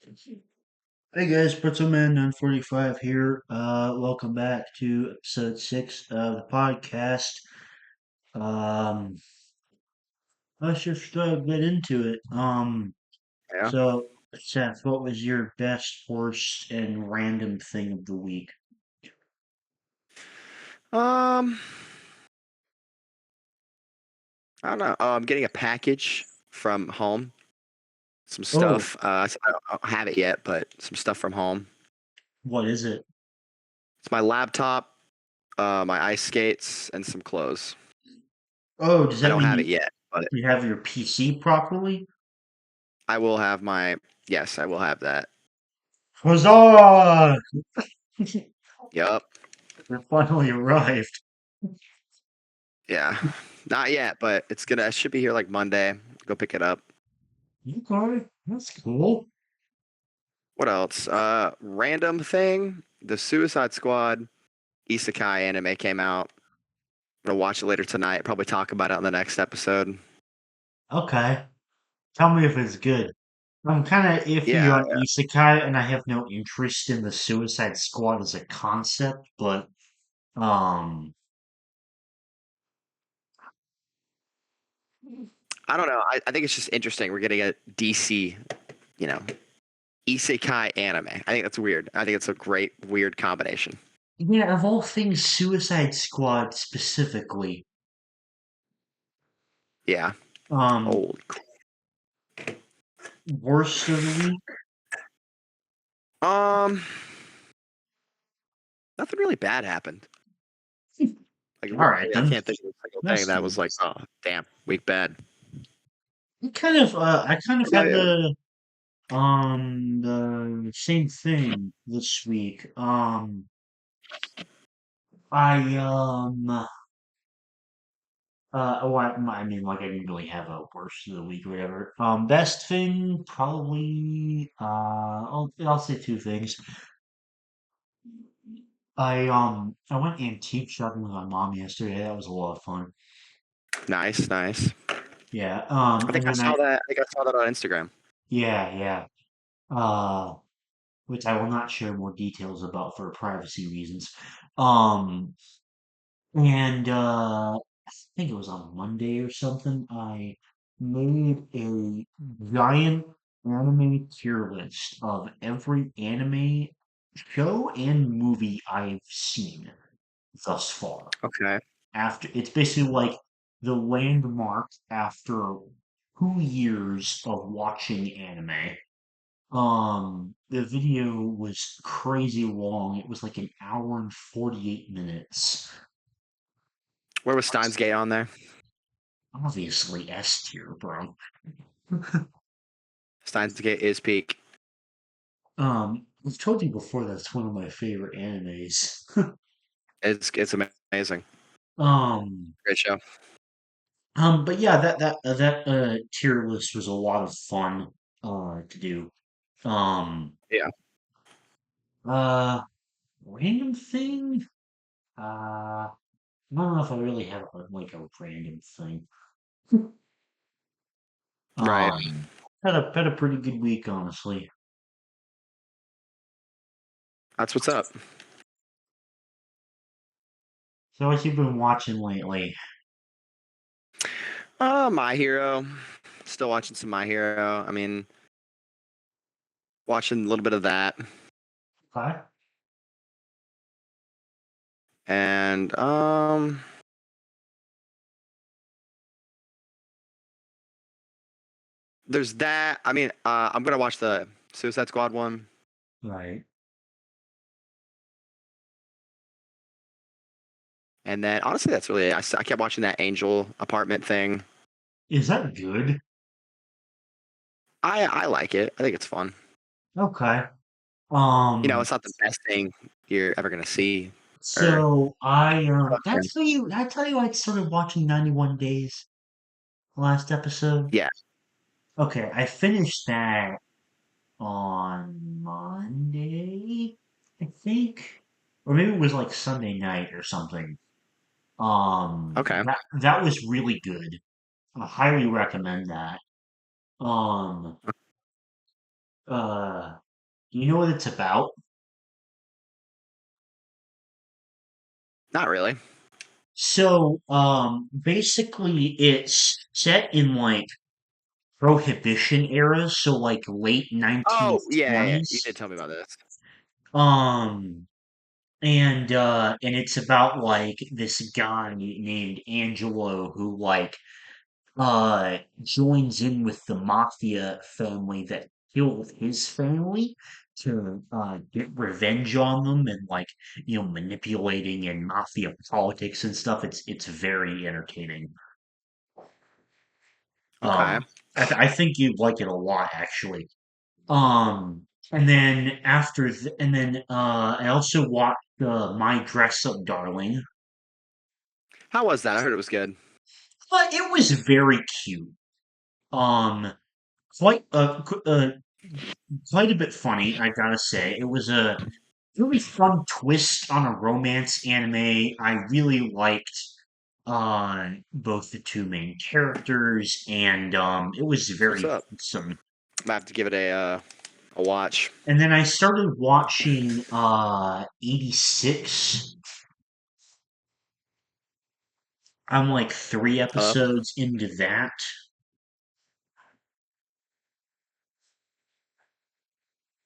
Hey guys, Pretzelman 945 here. Welcome back to episode 6 of the podcast. Um, let's just get into it. Yeah. So Seth, what was your best, worst, and random thing of the week? Um, I don't know. I'm getting a package from home. Some Oh, stuff. I don't have it yet, but some stuff from home. what is it? It's my laptop, my ice skates, and some clothes. Oh, does I that don't mean have it you, yet, but you have your PC properly? I will have my. Yes, I will have that. Huzzah! Yup. It finally arrived. Yeah. Not yet, but it's gonna. It should be here like Monday. Go pick it up. Okay, that's cool. What else? Random thing. The Suicide Squad Isekai anime came out. I'm gonna watch it later tonight. Probably talk about it on the next episode. Okay, tell me if it's good. I'm kind of iffy Yeah, on isekai, and I have no interest in the Suicide Squad as a concept, but um, I don't know. I think it's just interesting. We're getting a DC, you know, isekai anime. I think that's weird. I think it's a great weird combination. yeah, of all things, Suicide Squad specifically, Yeah. um, Old. worst of the week. Um, Nothing really bad happened. Like All right, really, I then can't think of a single thing that's that good. was like, oh, damn, week bad. I kind of What about had you? the same thing this week. I I mean, like, I didn't really have a worst of the week or whatever. Best thing, probably, I'll say two things. I went antique shopping with my mom yesterday. That was a lot of fun. Nice, nice. Yeah. I think And I then saw that. I think I saw that on Instagram. yeah, yeah. Uh, which I will not share more details about for privacy reasons. Um, and I think it was on Monday or something. I made a giant anime tier list of every anime show and movie I've seen thus far. Okay. After it's basically like the landmark after 2 years of watching anime. The video was crazy long. It was like an hour and 48 minutes. Where was Steins Gate on there? Obviously S tier, bro. Steins Gate is peak. I've told you before that's one of my favorite animes. It's amazing. Um, Great show. but yeah, that tier list was a lot of fun to do. Um, Yeah. uh, Random thing. I don't know if I really have like a random thing. Right. Had a pretty good week, honestly. That's what's up. So what you been watching lately? My Hero. Still watching some My Hero. I mean, watching a little bit of that. Okay. And there's that. I mean, I'm gonna watch the Suicide Squad one. Right. And then honestly, that's really it. I kept watching that Angel apartment thing. Is that good? I like it. I think it's fun. Okay. It's not the best thing you're ever gonna see. Or So yeah, I tell you I started watching 91 Days last episode. yeah. Okay, I finished that on Monday, I think. Or maybe it was like Sunday night or something. Okay. That was really good. I highly recommend that. Um Uh, do you know what it's about? Not really. So, basically, it's set in like Prohibition era, so like late Oh, yeah, yeah. You 1920s. did tell me about this. Um, and it's about like this guy named Angelo who like joins in with the mafia family that killed his family to get revenge on them and like manipulating and mafia politics and stuff. It's very entertaining. Okay. I think you'd like it a lot actually. And then I also watched My Dress Up Darling. How was that? I heard it was good. But it was very cute. Um, quite quite a bit funny, I gotta say. It was a really fun twist on a romance anime. I really liked both the two main characters, and it was What's very up? wholesome. I'm gonna have to give it a watch. And then I started watching 86. I'm like three Hello? episodes into that.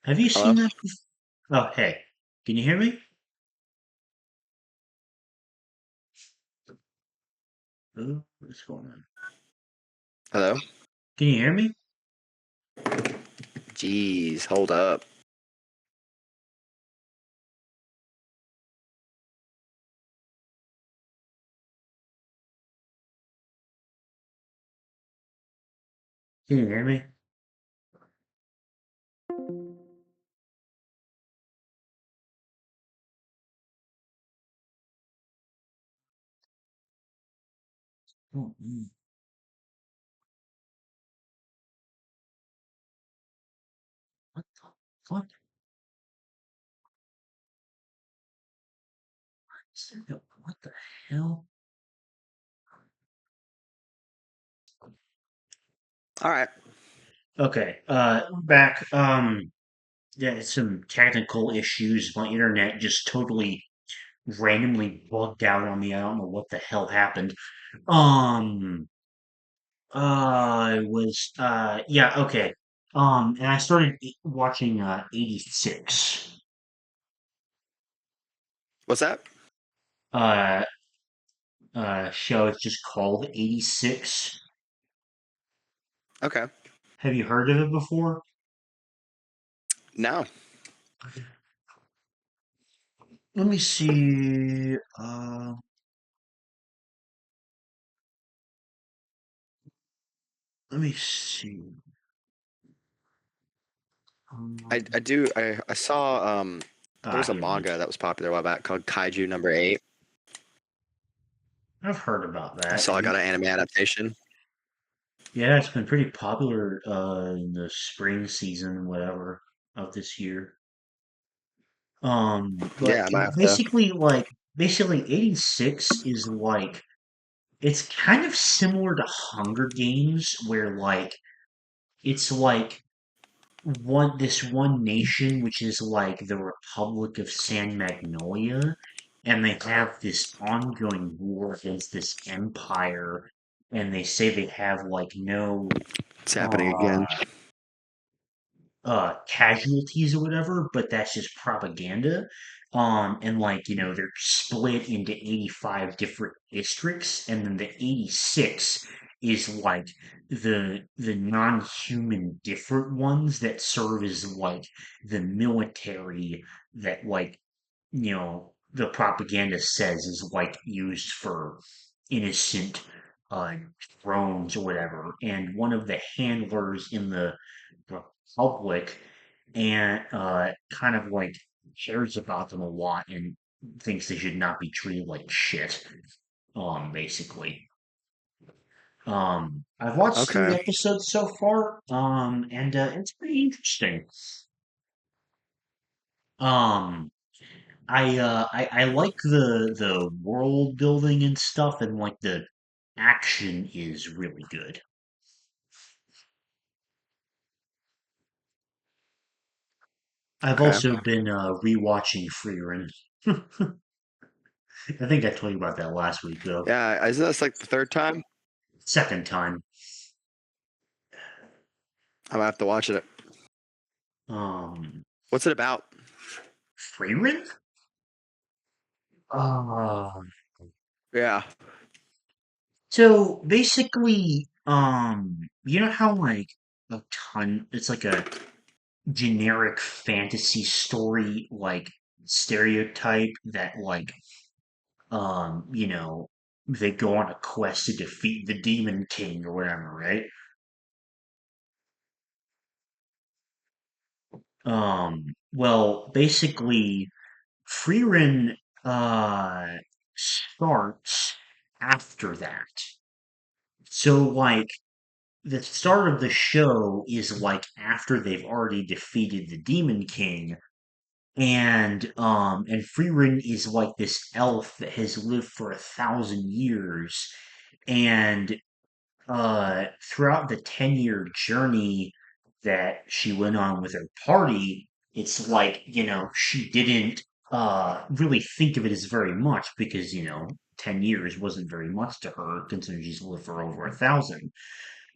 Have you Hello? seen that? Oh, hey, can you hear me? Oh, what's going on? Hello? Can you hear me? Jeez, hold up. Can you hear me? Oh, what the fuck? What the hell? All right. Okay, I'm back. Yeah, it's some technical issues. My internet just totally randomly bugged out on me. I don't know what the hell happened. Um, I was, yeah, okay. And I started watching, 86. What's that? Uh, show. It's just called 86. Okay. Have you heard of it before? No. Let me see. Let me see. I do I saw there was a Here it manga is. that was popular a while back called Kaiju Number 8. I've heard about that. So I got an anime adaptation. Yeah, it's been pretty popular in the spring season, whatever, of this year. But Yeah, I might have to. basically 86 is like it's kind of similar to Hunger Games, where like it's like one nation, which is like the Republic of San Magnolia, and they have this ongoing war against this empire, and they say they have like no It's happening uh again. casualties or whatever, but that's just propaganda. And like, they're split into 85 different districts, and then the 86 is like the non-human different ones that serve as like the military that like, the propaganda says is like used for innocent uh drones or whatever. And one of the handlers in the Republic and kind of like cares about them a lot and thinks they should not be treated like shit. Basically. I've watched three Okay. episodes so far. And it's pretty interesting. Um, I like the world building and stuff, and like the action is really good. I've Okay. also been rewatching Freerun. I think I told you about that last week though. Yeah, isn't this like the third time? Second time. I'm gonna have to watch it. Um, What's it about? Freerun? Uh, Yeah. so basically, you know how like it's like a generic fantasy story, like stereotype that like, you know, they go on a quest to defeat the Demon King or whatever, right? Well, basically, Frieren uh starts after that. So like the start of the show is like after they've already defeated the Demon King, and Frieren is like this elf that has lived for 1,000 years, and throughout the 10-year journey that she went on with her party, it's like, she didn't really think of it as very much because, 10 years wasn't very much to her considering she's lived for over 1,000.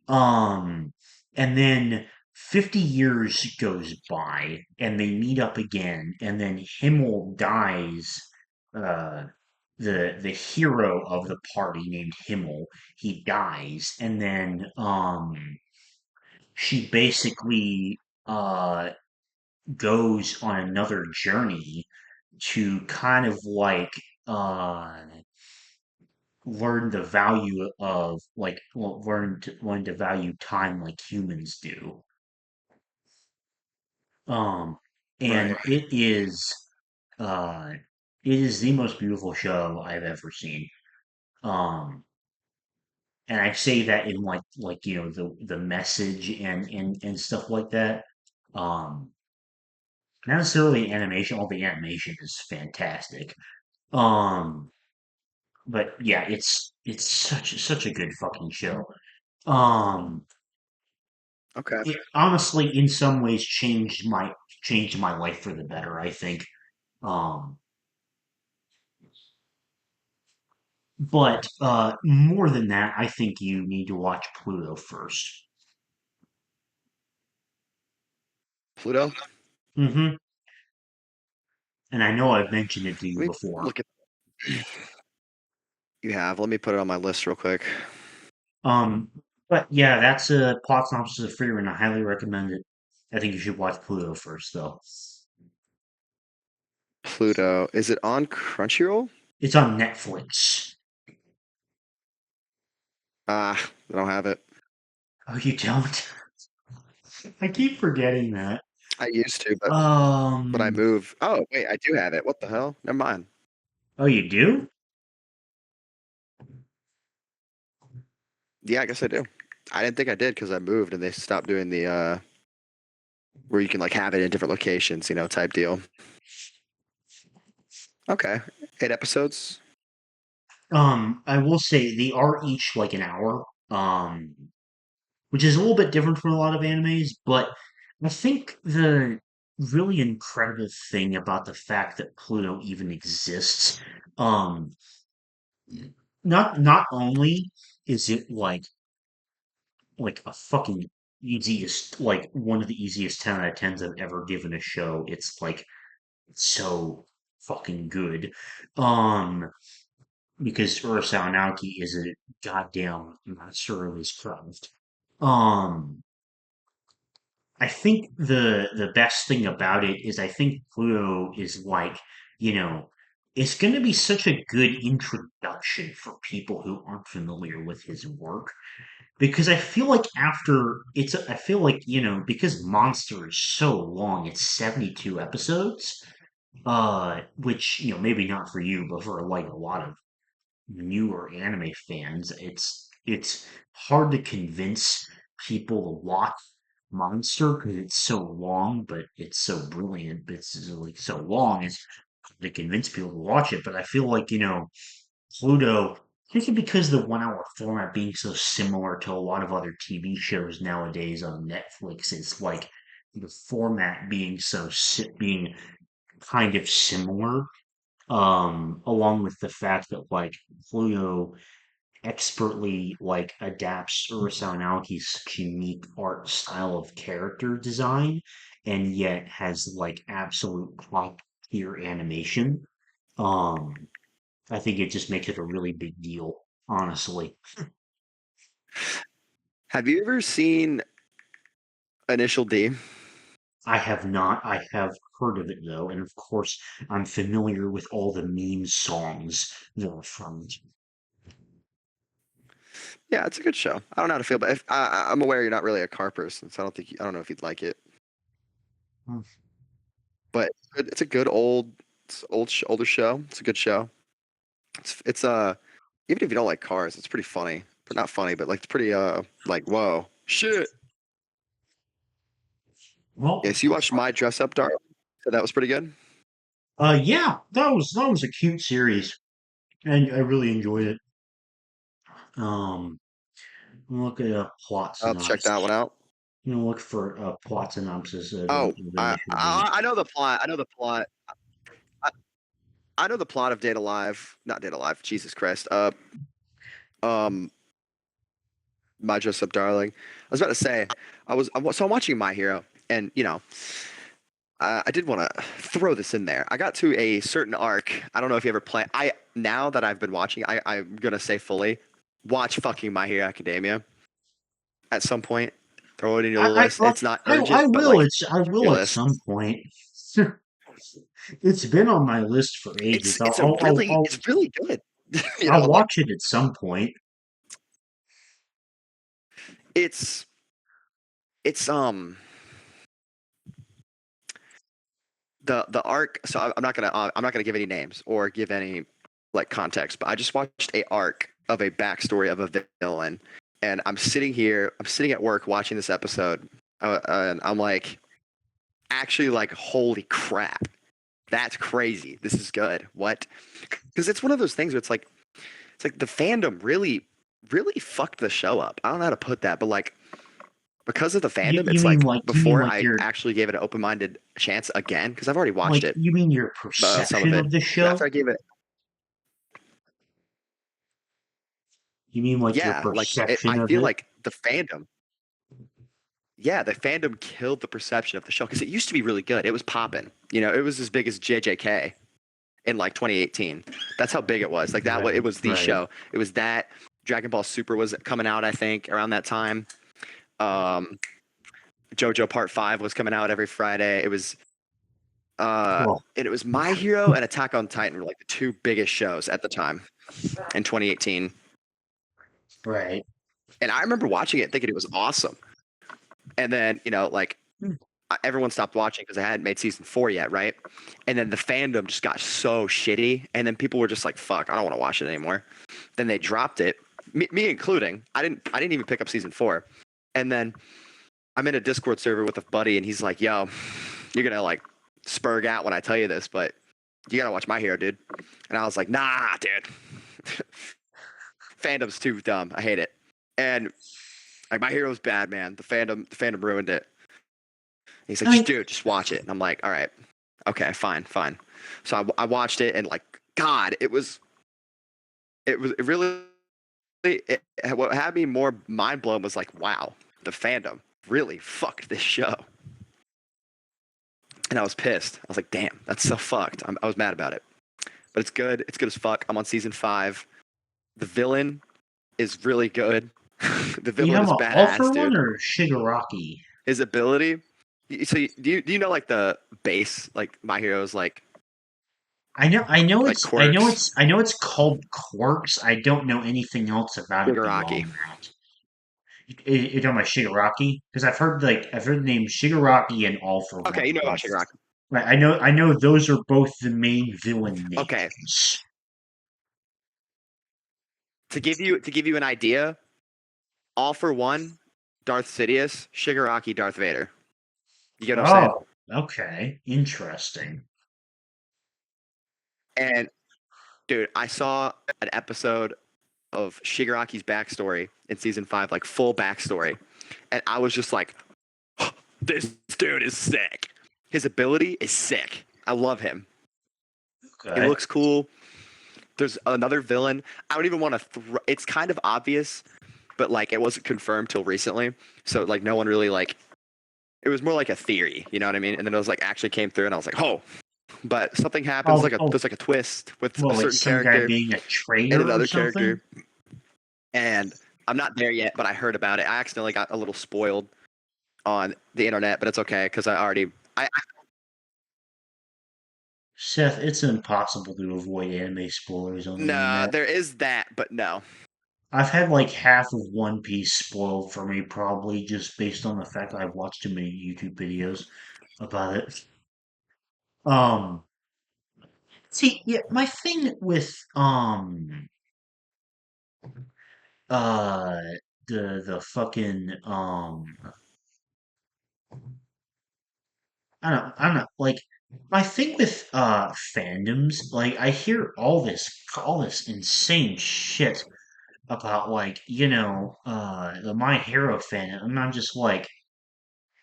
Um, and then 50 years goes by and they meet up again, and then Himmel dies. Uh, the hero of the party named Himmel, he dies, and then she basically uh goes on another journey to kind of like uh learn the value of like learn to value time like humans do. Um, Right. and uh it is the most beautiful show I've ever seen. Um, and I say that in like the message and stuff like that. Um, Not necessarily animation, all the animation is fantastic. Um, but yeah, it's such a good fucking show. Um, Okay. it honestly in some ways changed my life for the better, I think. Um, but more than that, I think you need to watch Pluto first. Pluto. Mm-hmm. And I know I've mentioned it to you Let me before. look at. You have. Let me put it on my list real quick. Um, but yeah, that's a plot synopsis of Freerun. I highly recommend it. I think you should watch Pluto first, though. Pluto. Is it on Crunchyroll? It's on Netflix. Ah, I don't have it. Oh, you don't? I keep forgetting that. I used to, but I Um, moved. Oh wait, I do have it. What the hell? Never mind. oh, you do? Yeah, I guess I do. I didn't think I did because I moved and they stopped doing the where you can like have it in different locations, type deal. Okay, 8 episodes. I will say they are each like an hour. Which is a little bit different from a lot of animes, but I think the really incredible thing about the fact that Pluto even exists, um, not only is it like a fucking easiest, like one of the easiest 10 out of 10s I've ever given a show. It's like so fucking good. Um, because Urasao Naoki is a goddamn master of his craft. Um, I think the best thing about it is I think Pluto is like, you know, it's going to be such a good introduction for people who aren't familiar with his work, because I feel like I feel like, because Monster is so long, it's 72 episodes, which, maybe not for you, but for like a lot of newer anime fans, it's hard to convince people to watch Monster because it's so long, but it's so brilliant. But it's like so long, it's hard to convince people to watch it. But I feel like Pluto. I think because the 1 hour format being so similar to a lot of other TV shows nowadays on Netflix, it's like the format being being kind of similar, along with the fact that like Fluyo expertly like adapts Urusei Naoki's unique art style of character design and yet has like absolute top tier animation. Um, I think it just makes it a really big deal, honestly. Have you ever seen Initial D? I have not. I have heard of it though, and of course I'm familiar with all the meme songs that are from it. Yeah, it's a good show. I don't know how to feel, but I'm aware you're not really a car person, so I don't know if you'd like it. Hmm. But it's a good older show. It's a good show. It's even if you don't like cars, it's pretty funny. But not funny, but like it's pretty like whoa shit. Well, Yes, you watched My Dress Up Darling. So that was pretty good. yeah, that was a cute series, and I really enjoyed it. Um, look at a plot I'll check that one synopsis. out. Look for a plot synopsis Oh, of Initial D. I know the plot. I know the plot. I, I know the plot of Data Live. Not Data Live. Jesus Christ. Um, My Dress Up Darling. I was about to say, so I'm watching My Hero, and I did want to throw this in there. I got to a certain arc. I don't know if you ever play. I Now that I've been watching, I'm gonna say fully, watch fucking My Hero Academia at some point. Throw it in your I, list. It's not I urgent, but will. like I your will at list. some point. It's been on my list for ages. It's really good. I'll Like watch it at some point. it's it's the arc. So I'm not gonna give any names or give any like context, but I just watched a arc of a backstory of a villain, and I'm sitting at work watching this episode, and I'm like, actually, like, holy crap, that's crazy. This is good. What? Because it's one of those things where it's like the fandom really fucked the show up. I don't know how to put that, but like because of the fandom, it's like You mean before like I your actually gave it an open-minded chance again, because I've already watched like it, you mean your some of perception it, of the but show? after I gave it, You mean like your yeah, perception I of feel it? like the fandom killed the perception of the show because it used to be really good. It was popping. It was as big as JJK in like 2018. That's how big it was. Like that, it Right, was the right. show. It was that. Dragon Ball Super was coming out, I think, around that time. Um, JoJo Part 5 was coming out every Friday. Well, And it was My Hero and Attack on Titan were like the two biggest shows at the time in 2018. right. And I remember watching it thinking it was awesome. And then, like Hmm. everyone stopped watching because I hadn't made season 4 yet, right? And then the fandom just got so shitty. And then people were just like, fuck, I don't want to watch it anymore. Then they dropped it, me including. I didn't even pick up season 4. And then I'm in a Discord server with a buddy, and he's like, yo, you're going to like spurg out when I tell you this, but you got to watch My Hero, dude. And I was like, nah, dude. Fandom's too dumb. I hate it. And like My Hero's bad, man. The fandom ruined it. He's like, I just mean, dude, just watch it. And I'm like, all right, okay, fine. So I watched it, and like, God, it really, what had me more mind blown was like, wow, the fandom really fucked this show. And I was pissed. I was like, damn, that's so fucked. I was mad about it. But it's good. It's good as fuck. I'm on season 5. The villain is really good. The you villain have is an all badass, for one dude. or Shigaraki? His ability. Do you know like the base, like My Hero's like quirks? I know it's called Quarks. I don't know anything else about it Shigaraki. beyond that. You're talking about Shigaraki? Because I've heard the name Shigaraki and All for Okay, One you know about both. Shigaraki. Right, I know those are both the main villain Okay, names. to give you an idea, All for One, Darth Sidious, Shigaraki, Darth Vader. You get what I'm saying? Oh, okay. Interesting. And dude, I saw an episode of Shigaraki's backstory in season 5, like full backstory, and I was just like, This dude is sick. His ability is sick. I love him. He Okay. looks cool. There's another villain. I don't even want to. It's kind of obvious, but like it wasn't confirmed till recently. So like no one really like. It was more like a theory, you know what I mean? And then it was like actually came through, and I was like, oh. But something happens. Oh, oh, There's like a twist with a well, like certain some guy character being a and traitor or another something? character, and I'm not there yet. But I heard about it. I accidentally got a little spoiled on the internet, but it's okay because I already. I Seth, it's impossible to avoid anime spoilers on the no, internet. there is that, but no. I've had like half of One Piece spoiled for me, probably just based on the fact that I've watched too many YouTube videos about it. Um, see, yeah, my thing with uh the fucking I don't know, like my thing with fandoms, like I hear all this insane shit about like, the My Hero fandom, and I'm just like,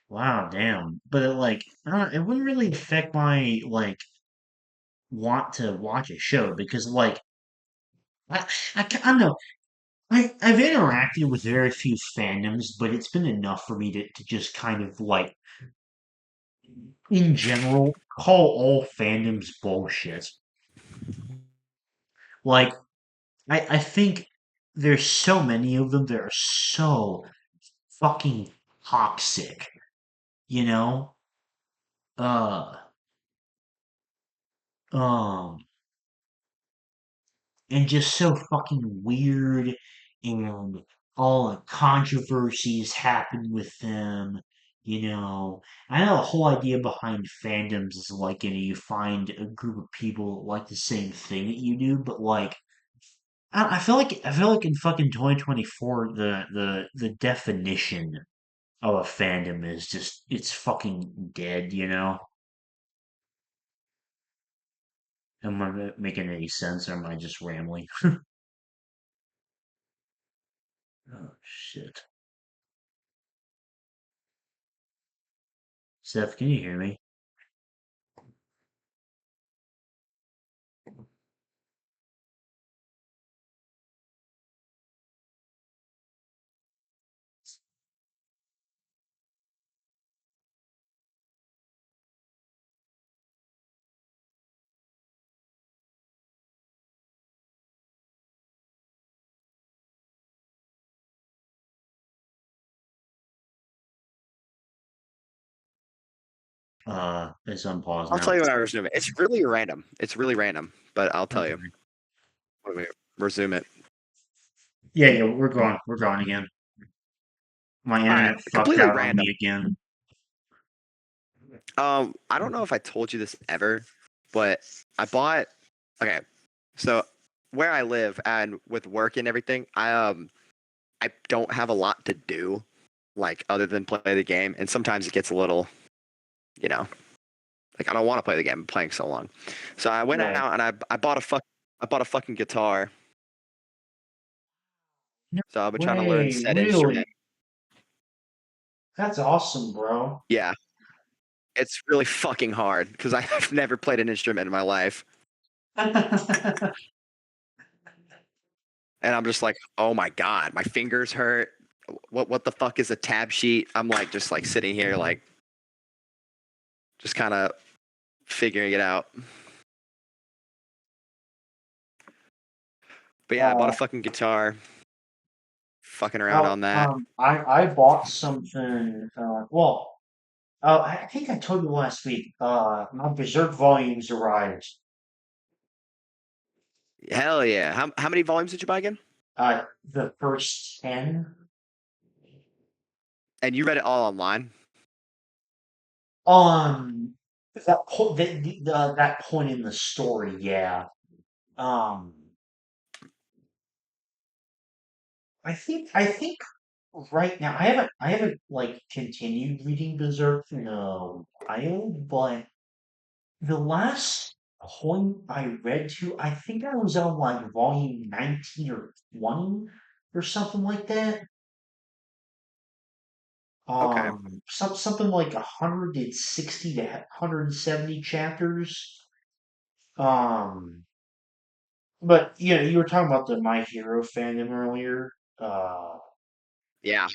wow, damn. But like, I don't, it wouldn't really affect my like want to watch a show because like I don't know. I've interacted with very few fandoms, but it's been enough for me to just kind of like, in general, call all fandoms bullshit. Like, I think there's so many of them that are so fucking toxic, you know? Uh, um, and just so fucking weird, and all the controversies happen with them. I know the whole idea behind fandoms is like, you find a group of people that like the same thing that you do, but like, I feel like in fucking 2024, the definition of a fandom is just, it's fucking dead, you know? Am I making any sense, or am I just rambling? Oh shit. Seth, can you hear me? It's on pause I'll tell now. you when I resume it. It's really random. It's really random, but I'll tell you Okay. when we resume it. Yeah, yeah, we're going again. My All right, internet fucked completely out on me random. again. I don't know if I told you this ever, but I bought. Okay, so where I live and with work and everything, I don't have a lot to do, like other than play the game, and sometimes it gets a little, you know, like I don't want to play the game. I'm playing so long, so I went Right. out and I bought a fucking guitar. No So I've been trying to learn way, said really? instrument. That's awesome, bro. Yeah, it's really fucking hard because I've never played an instrument in my life. And I'm just like, oh my god, my fingers hurt. What the fuck is a tab sheet? I'm like just like sitting here like just kind of figuring it out. But yeah, I bought a Uh, fucking guitar, fucking around well, on that. I bought something. I think I told you last week. My Berserk volumes arrived. Hell yeah. How many volumes did you buy again? The first 10. And you read it all online? Um, that point in the story, yeah. Um, I think right now I haven't like continued reading Berserk in a while, but the last point I read to, I think I was on like volume 19 or 20 or something like that. Okay. Something like 160 to 170 chapters. Um, but you were talking about the My Hero fandom earlier. Uh, Yeah.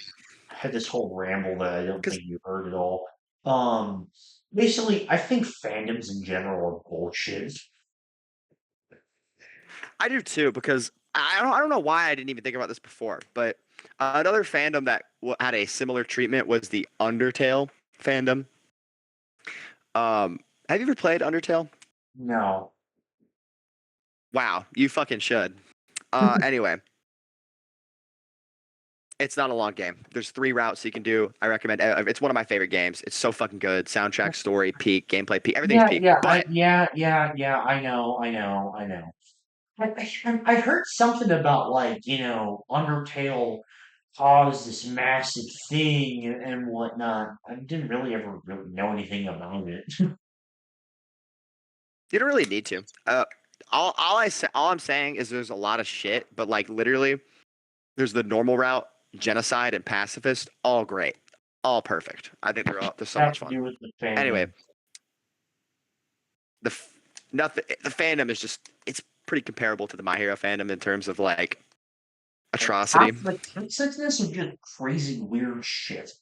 I had this whole ramble that I don't Because think you heard at all. Um, Basically, I think fandoms in general are bullshit. I do too. Because I don't know why I didn't even think about this before, but another fandom that had a similar treatment was the Undertale fandom. Have you ever played Undertale? No. Wow, you fucking should. Anyway, it's not a long game. There's 3 routes you can do. I recommend. It's one of my favorite games. It's so fucking good. Soundtrack, story, peak, gameplay, peak. Everything's peak. But Yeah. I know. I heard something about like Undertale caused this massive thing and whatnot. I didn't really ever really know anything about it. you don't really need to. All I'm saying is there's a lot of shit, but like literally, there's the normal route, genocide, and pacifist. All great, all perfect. I think they're so Have much to fun. do with the Anyway, fandom. the nothing. The fandom is just it's pretty comparable to the My Hero fandom in terms of like atrocity, Like toxicness or just crazy weird shit.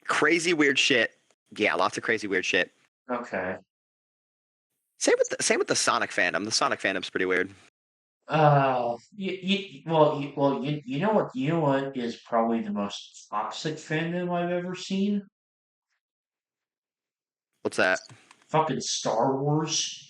crazy weird shit. Yeah, lots of crazy weird shit. Okay. Same with the Sonic fandom. The Sonic fandom's pretty weird. You know what is probably the most toxic fandom I've ever seen? What's that? Fucking Star Wars.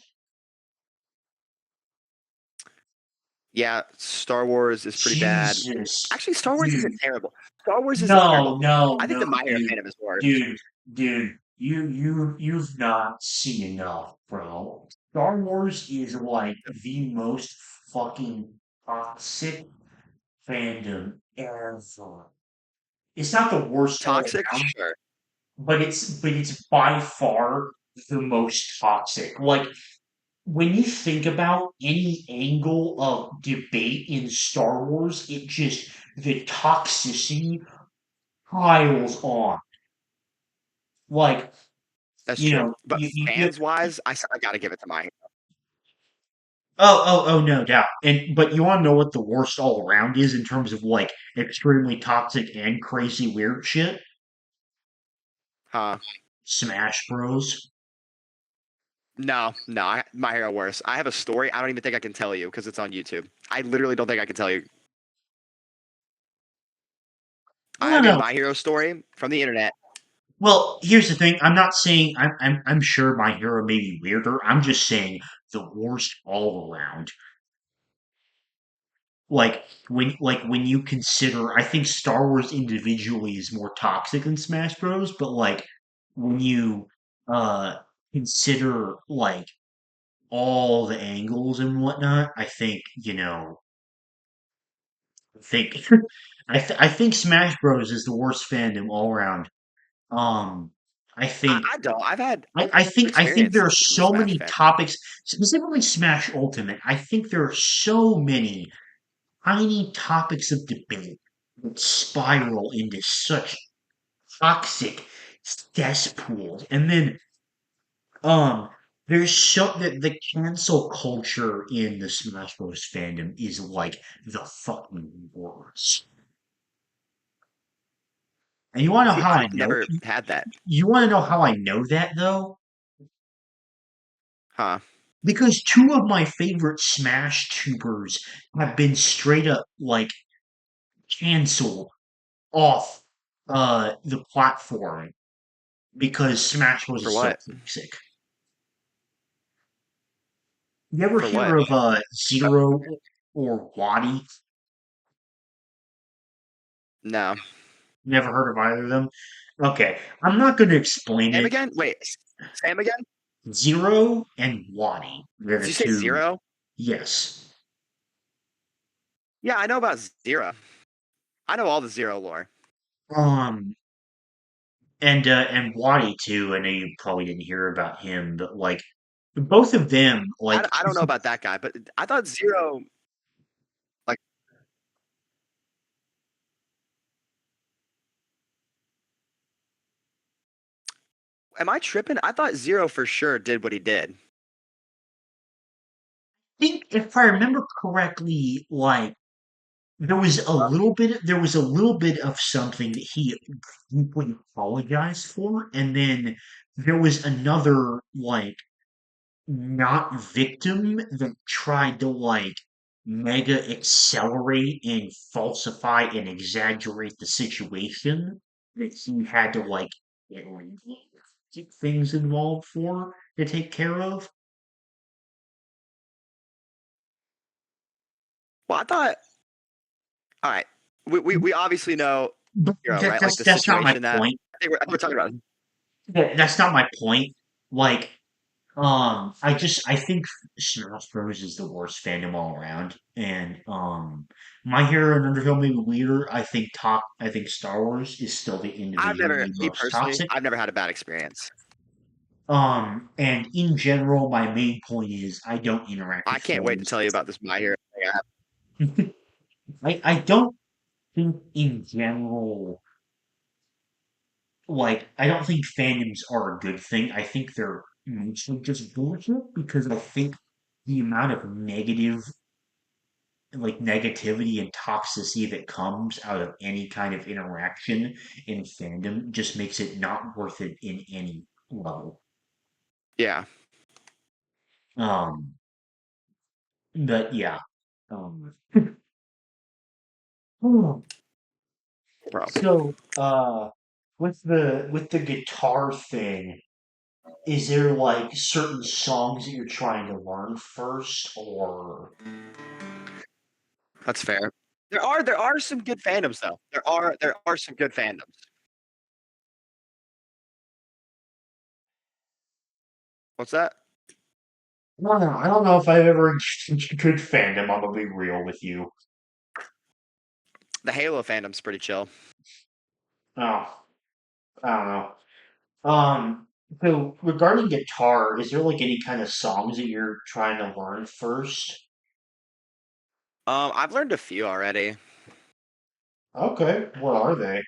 Yeah, Star Wars is pretty bad. Jesus, Actually, Star Wars isn't dude. terrible. Star Wars isn't No, terrible. no, I think no, the My Hero dude, fandom is worse. dude, dude. You've not seen enough, bro. Star Wars is like the most fucking toxic fandom ever. It's not the worst all Toxic, around, sure. but it's by far the most toxic. Like when you think about any angle of debate in Star Wars, it just the toxicity piles on. Like, That's true. But you fans wise, I gotta give it to My Hero. no doubt. But you want to know what the worst all around is in terms of like extremely toxic and crazy weird shit? Huh? Smash Bros. No, no, My Hero worse. I have a story. I don't even think I can tell you because it's on YouTube. I literally don't think I can tell you. I No, have a no. My Hero story from the internet. Well, here's the thing. I'm not saying I'm sure my hero may be weirder. I'm just saying the worst all around. Like when you consider, I think Star Wars individually is more toxic than Smash Bros. But like when you uh consider like all the angles and whatnot, I think I think I think Smash Bros. Is the worst fandom all around. Um, I think I don't. I've had I think there are experiences in the so Smash many fan. topics, specifically Smash Ultimate. I think there are so many tiny topics of debate that spiral into such toxic cesspools. And then um there's so the cancel culture in the Smash Bros. Fandom is like the fucking worst. And you wanna know See, how I I've know never had that. you wanna know how I know that though? Huh? Because two of my favorite Smash tubers have been straight up like canceled off the platform because Smash Bros For is so what? toxic. You ever For hear what? of Zero or Wadi? No. Never heard of either of them? Okay, I'm not going to explain Sam it. again? Wait. Sam again? Zero and Wadi. They're Did the you say two. Zero? Yes. Yeah, I know about Zero. I know all the Zero lore. Um, and Wadi too. I know you probably didn't hear about him, but like both of them, like I don't know about that guy, but I thought Zero, like, Am I tripping? I thought Zero for sure did what he did. Think if I remember correctly, like there was a little bit of something that he would apologize for, and then there was another like not victim that tried to like mega accelerate and falsify and exaggerate the situation that he had to like get things involved for to take care of. Well, I thought. All right, we obviously know But Zero, right? Like the that's not my situation that point. I think we're talking about. That's not my point. Like, I think Smash Bros is the worst fandom all around, and My Hero and Undertale may be weirder. I think Star Wars is still the I've never, individually me most personally, toxic. I've never had a bad experience. And in general, my main point is I don't interact I with can't wait to fans. tell you about this My Hero thing. I don't think in general I don't think fandoms are a good thing. I think they're mostly just bullshit because I think the amount of negativity and toxicity that comes out of any kind of interaction in fandom just makes it not worth it in any level. Yeah, Um, but yeah. Um, bro. so with the guitar thing, is there like certain songs that you're trying to learn first, or That's fair. There are some good fandoms though. There are some good fandoms. What's that? I don't know if I've ever experienced good fandom. I'm gonna be real with you. The Halo fandom's pretty chill. Oh, I don't know. Um, so regarding guitar, is there like any kind of songs that you're trying to learn first? I've learned a few already. Okay, what are they?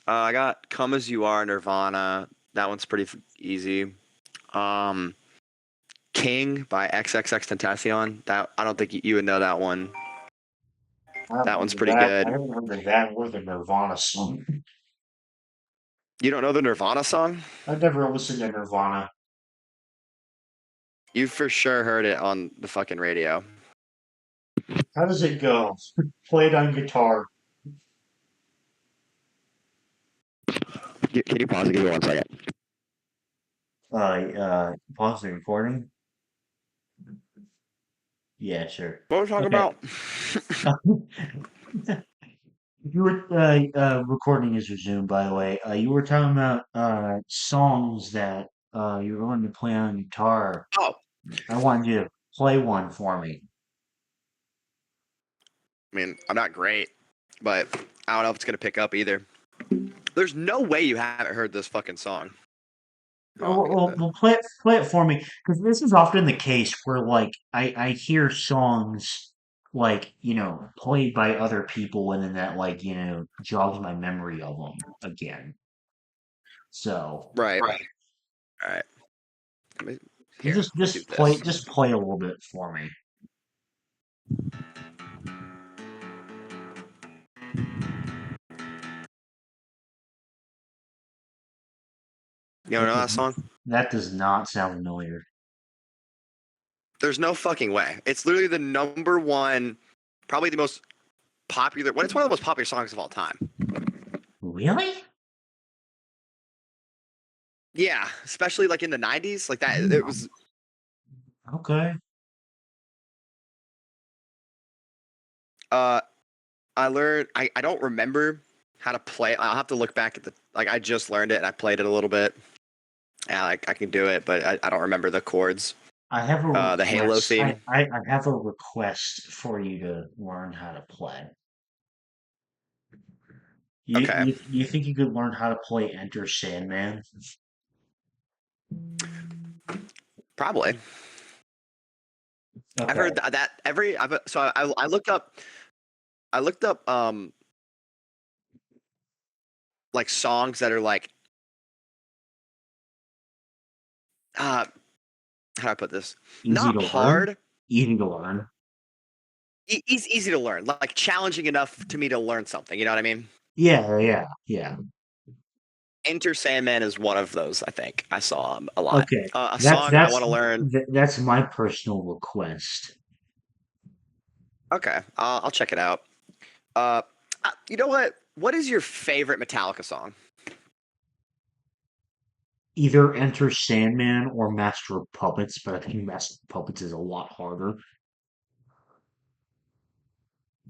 I got "Come as You Are" Nirvana. That one's pretty easy. Um, "King" by XXXTentacion. That I don't think you would know that one. I haven't That one's heard of pretty that. I good. haven't heard of that or the Nirvana song. You don't know the Nirvana song? I've never listened to Nirvana. You for sure heard it on the fucking radio. How does it go? Play it on guitar. Can you pause it? Give me 1 second. Pause the recording. Yeah, sure. What were we talking Okay. about? You were recording is resumed, by the way. You were talking about songs that you were going to play on guitar. Oh, I wanted you to play one for me. I mean, I'm not great, but I don't know if it's gonna pick up either. There's no way you haven't heard this fucking song. Oh, Oh, let me get well, play it for me, because this is often the case where like I hear songs like played by other people, and then that jogs my memory of them again. So right. All right. Let me, you here. Let me do this. just play a little bit for me. You don't That know does, that song? that does not sound familiar. There's no fucking way. It's literally the number one, probably the most popular. Well, it's one of the most popular songs of all time. Really? Yeah, especially like in the '90s, like that. It was. Okay. Uh, I learned. I don't remember how to play. I'll have to look back at the. Like I just learned it and I played it a little bit. Yeah, I can do it, but I don't remember the chords. I have a The Halo request. theme. I have a request for you to learn how to play. Okay, You think you could learn how to play Enter Sandman? probably. I've Okay. heard that every. I looked up. I looked up like songs that are like uh, how do I put this? Easy Not to learn. hard. Easy to learn. Easy to learn, like challenging enough to me to learn something. You know what I mean? Yeah, yeah, yeah. Enter Sandman is one of those. I think I saw a lot. Okay, A that's song I that's want to learn. that's my personal request. Okay, I'll check it out. Uh, you know what? What is your favorite Metallica song? Either Enter Sandman or Master of Puppets, but I think Master of Puppets is a lot harder.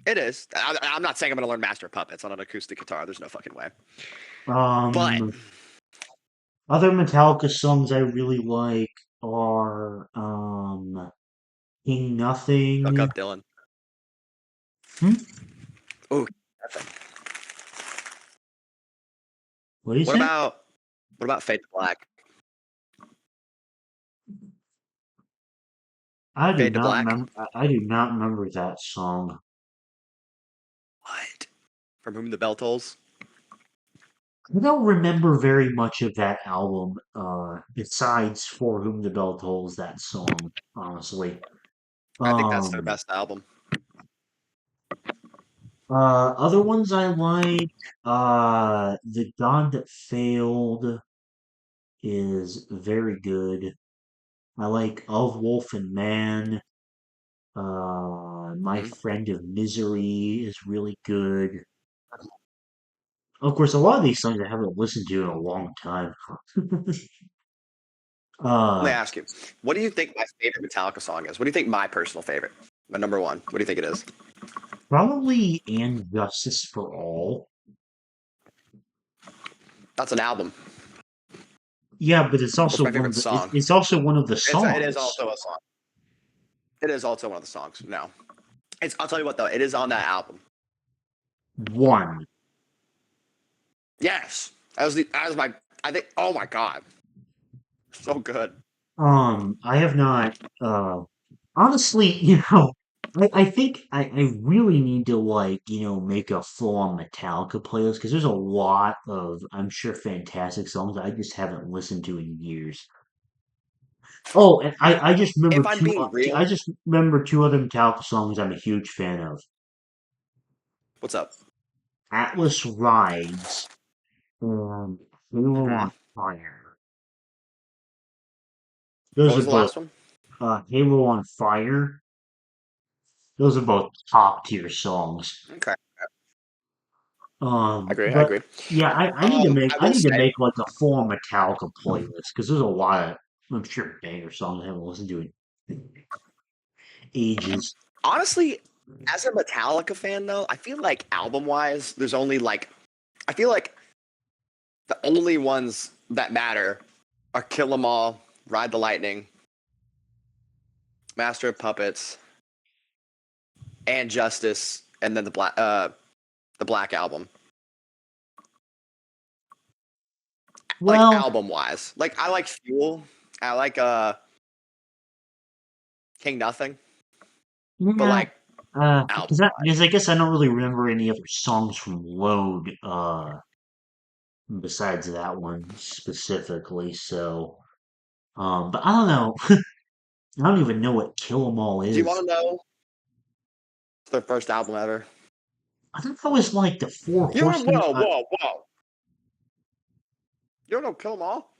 It is. I'm not saying I'm going to learn Master of Puppets on an acoustic guitar. There's no fucking way. But Um, Other Metallica songs I really like are King Hook Nothing. Up Dylan. Hmm? Oh, What do you what say? about what about Fade to Black? Fade to Black. I do not remember that song. What? From Whom the Bell Tolls. I don't remember very much of that album, besides For Whom the Bell Tolls, that song, honestly. I think that's their Um, best album. Other ones I like, The God That Failed is very good. I like Of Wolf and Man. My Hmm. Friend of Misery is really good. Of course, a lot of these songs I haven't listened to in a long time. Let me uh, ask you, what do you think my favorite Metallica song is? What do you think my personal favorite? My number one. What do you think it is? Probably And Justice for All. That's an album. Yeah, but it's What's also my one favorite of the song? it's also one of the It is songs. also a song. It is also one of the songs. No, it's. I'll tell you what though. It is on that album. One. Yes, that was my. I think. Oh my god, so good. I have not honestly, I think I really need to make a full-on Metallica playlist because there's a lot of, I'm sure, fantastic songs I just haven't listened to in years. Oh, and If I'm being I real, just remember two other Metallica songs I'm a huge fan of. what's up? Atlas Rides and Halo Hmm. on Fire. What Those was are the both last one? Halo on Fire. Those are both top tier songs. Okay, I agree. I But agree. yeah, I I will need to say, make like a full Metallica playlist because there's a lot of, I'm sure, banger songs I haven't listened to in ages. honestly, as a Metallica fan though, I feel like album wise, there's only like I feel like the only ones that matter are Kill 'Em All, Ride the Lightning, Master of Puppets, and Justice, and then the Black Album. Like Well, album wise, like I like Fuel, I like King Nothing, but yeah, like album because I guess I don't really remember any other songs from Load, besides that one specifically. So, but I don't know. I don't even know what Kill 'Em All do you want is. to know their first album ever? I thought that was like the Four You don't Horsemen. whoa. You don't know Kill 'Em All?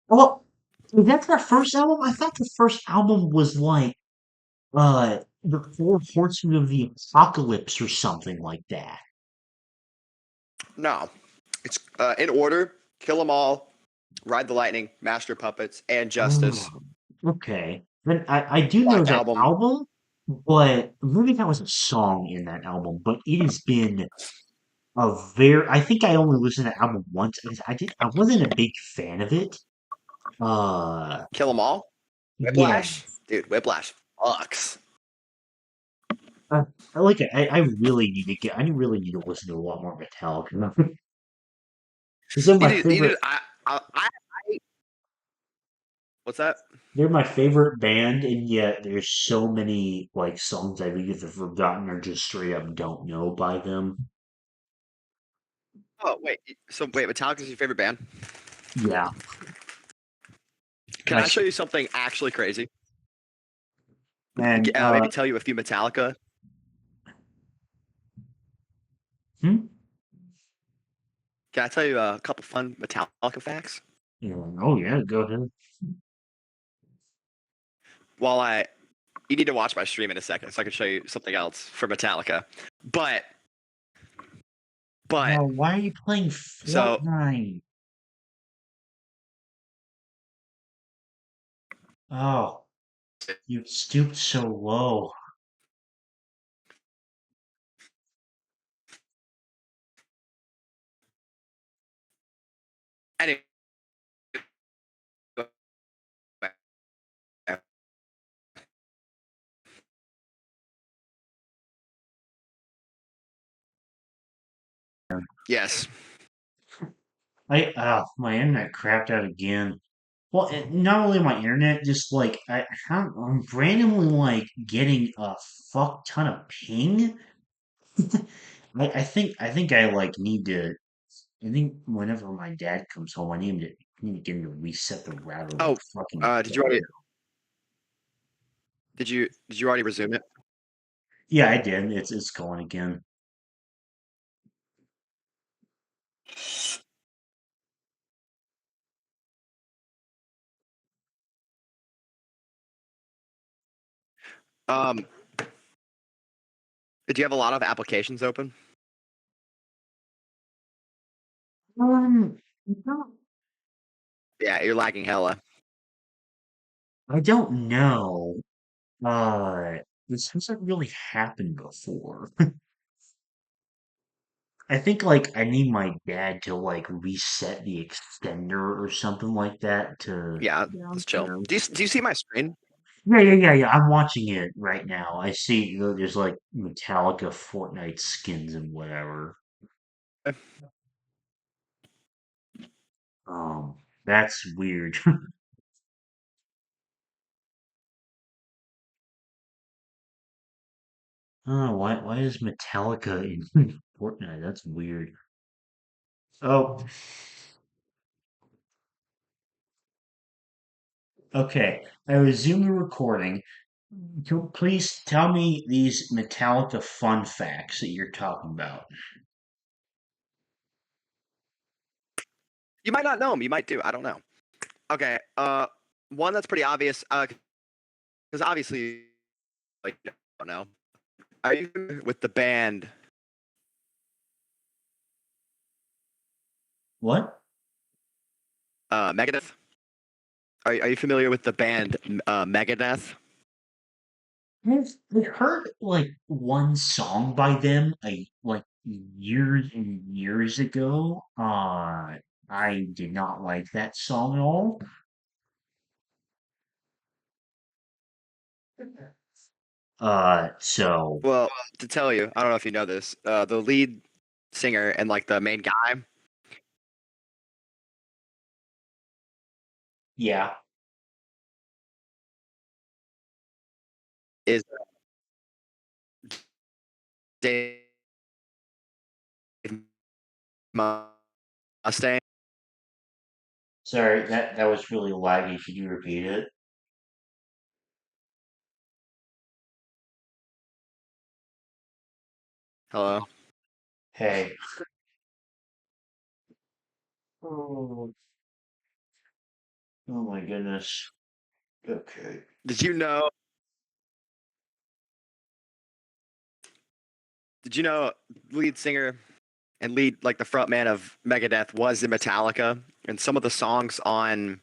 Well, that's their first album. I thought the first album was like the Four Horsemen of the Apocalypse or something like that. No, it's in order: Kill 'Em All, Ride the Lightning, Master of Puppets, and Justice. Oh, okay. Then I do know Black that Album. album, but maybe that was a song in that album. But it has been a very. I think I only listened to that album once. I wasn't a big fan of it. Uh, Kill 'Em All. yeah. Whiplash, dude. Whiplash fucks. Uh, I really need to get. I really need to listen to a lot more Metallica. These are You my need, you favorite. need, what's that? They're my favorite band, and yet there's so many like songs I've either forgotten or just straight up don't know by them. Oh wait, so wait, Metallica's your favorite band? Yeah. Can I show you something actually crazy? And Maybe tell you a few Metallica. hmm? Can I tell you a couple fun Metallica facts? Oh yeah, go ahead. While you need to watch my stream in a second, so I can show you something else for Metallica. But but Oh, why are you playing so Fortnite? Oh, you stooped so low. anyway, yes. My internet crapped out again. Well, not only my internet, just like I'm randomly like getting a fuck ton of ping. I think I like need to. I think whenever my dad comes home, I need to get him to reset the router like Oh, fucking did you already dog. did you already resume it? Yeah, I did. It's going again. Um, did you have a lot of applications open? Um, no, Yeah, you're lagging hella. I don't know. This hasn't really happened before. I think like I need my dad to like reset the extender or something like that to Yeah, let's chill. downstairs. Do you see my screen? Yeah. I'm watching it right now. I see there's like Metallica Fortnite skins and whatever. Um, that's weird. Oh, why is Metallica in Fortnite? That's weird. Oh, okay. I resume the recording. Please tell me these Metallica fun facts that you're talking about. You might not know them. You might do. I don't know. Okay. One that's pretty obvious. Because obviously, like, you don't know. Are you familiar with the band What? Megadeth? Are you familiar with the band Megadeth? I've heard like one song by them like years and years ago. I did not like that song at all. So Well, to tell you, I don't know if you know this. The lead singer and like the main guy yeah. is Dave Mustaine. Sorry, that was really laggy. Could you repeat it? Hello. Hey. Oh, oh my goodness. Okay. Did you know? Did you know lead singer and lead like the front man of Megadeth was in Metallica, and some of the songs on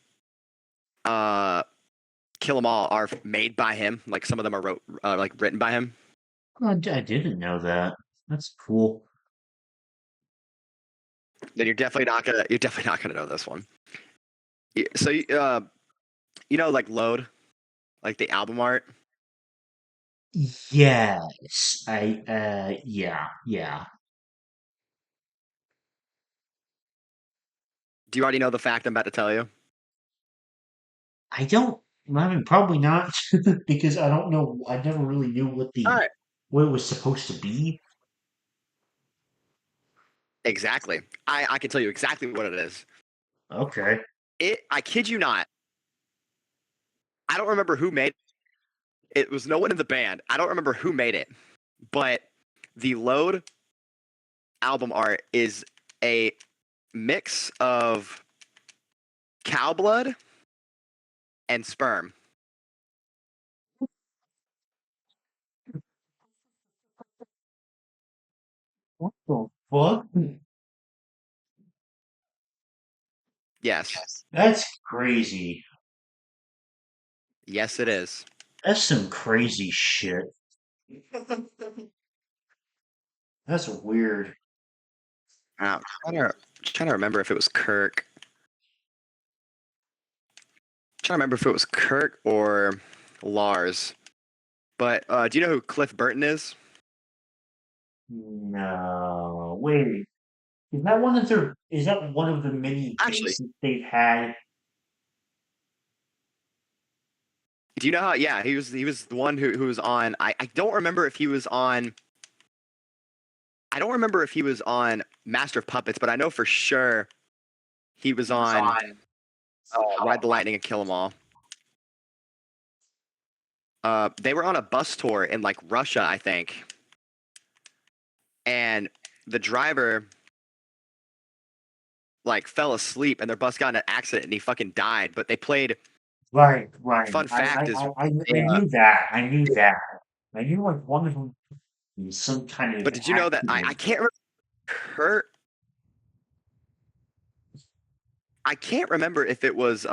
uh Kill 'Em All are made by him. Like some of them are like written by him. I didn't know that. That's cool. Then you're definitely not gonna know this one. So you know like Load, like the album art. Yes. Yeah. Do you already know the fact I'm about to tell you? I don't. I mean, probably not, because I don't know. I never really knew All right. what it was supposed to be. Exactly. I can tell you exactly what it is. Okay. I kid you not. I don't remember who made it. It was no one in the band. I don't remember who made it, but the Load album art is a mix of cow blood and sperm. What the fuck? Yes. That's crazy. Yes, it is. That's some crazy shit. That's weird. I'm trying to remember if it was Kirk. Trying to remember if it was Kirk or Lars. But do you know who Cliff Burton is? No, wait. Is that one of the many Actually, bases they've had? do you know how? Yeah, he was the one who was on. I don't remember if he was on. I don't remember if he was on Master of Puppets, but I know for sure he was on Ride the Lightning and Kill 'Em All. They were on a bus tour in like Russia, I think, and the driver like fell asleep, and their bus got in an accident, and he fucking died. But they played. Right, right. Fun fact is, I knew that. I knew that. I knew like one of them was some kind of but did you know that I accident. can't remember Kurt. I can't remember if it was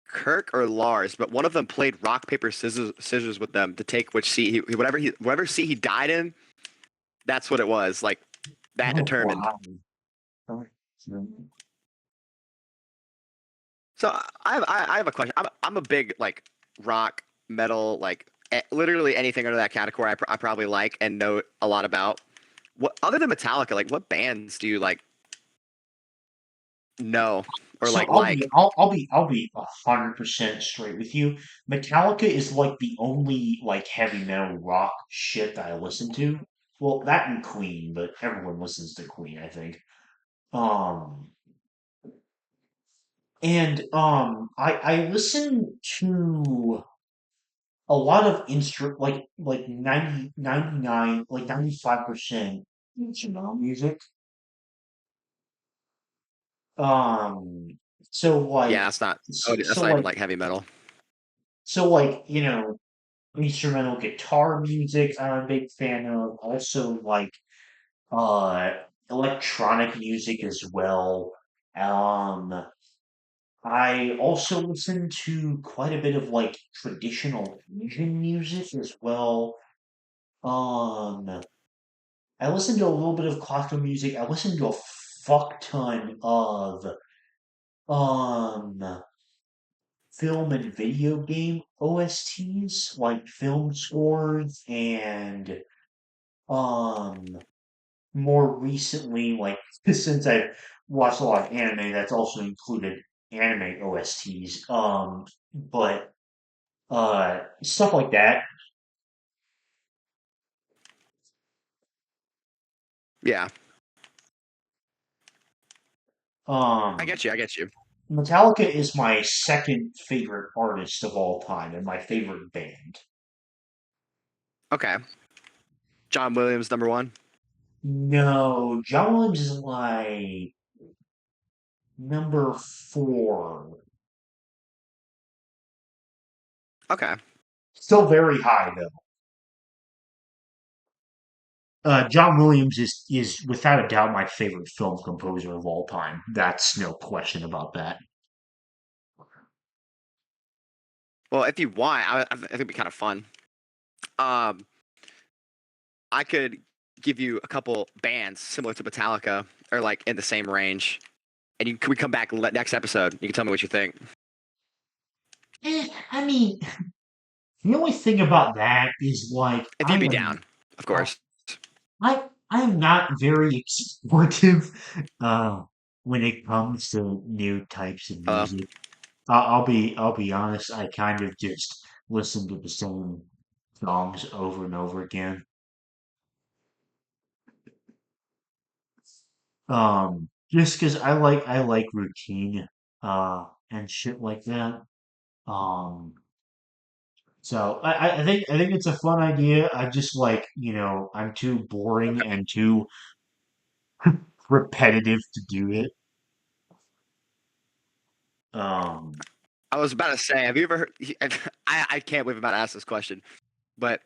Kirk or Lars, but one of them played rock paper scissors with them to take which seat whatever seat he died in. That's what it was. Like that Oh, determined. wow. Oh, So I have a question. I'm a big like rock metal like literally anything under that category I probably like and know a lot about. What other than Metallica, like what bands do you like know or So like? I'll be 100% straight with you. Metallica is like the only like heavy metal rock shit that I listen to. Well, that and Queen, but everyone listens to Queen, I think. Um, I listen to a lot of like 99 like 95% instrumental music. Um, so Yeah, like that's not. Oh, so, that's so not even like like heavy metal. so like instrumental guitar music I'm a big fan of. Also like uh electronic music as well. Um I also listen to quite a bit of like traditional Asian music as well. Um I listen to a little bit of classical music. I listen to a fuck ton of um film and video game OSTs, like film scores and um more recently, like since I've watched a lot of anime, that's also included anime OSTs. But stuff like that. Yeah, I Um get you. I get you. Metallica is my second favorite artist of all time and my favorite band. Okay, John Williams number one. No, John Williams is like number four. Okay. Still very high though. John Williams is without a doubt my favorite film composer of all time. That's no question about that. Well, if you want, I think it'd be kind of fun. Um, I could give you a couple bands similar to Metallica or like in the same range, and you can we come back next episode? You can tell me what you think. I mean, the only thing about that is like If you'd be down, of I, course. I am not very explorative when it comes to new types of Hello. music. I'll be honest. I kind of just listen to the same songs over and over again. Just because I like routine and shit like that. Um, so I think it's a fun idea. I just like, I'm too boring and too repetitive to do it. Um, I was about to say, have you ever heard? I can't believe I'm about to ask this question, but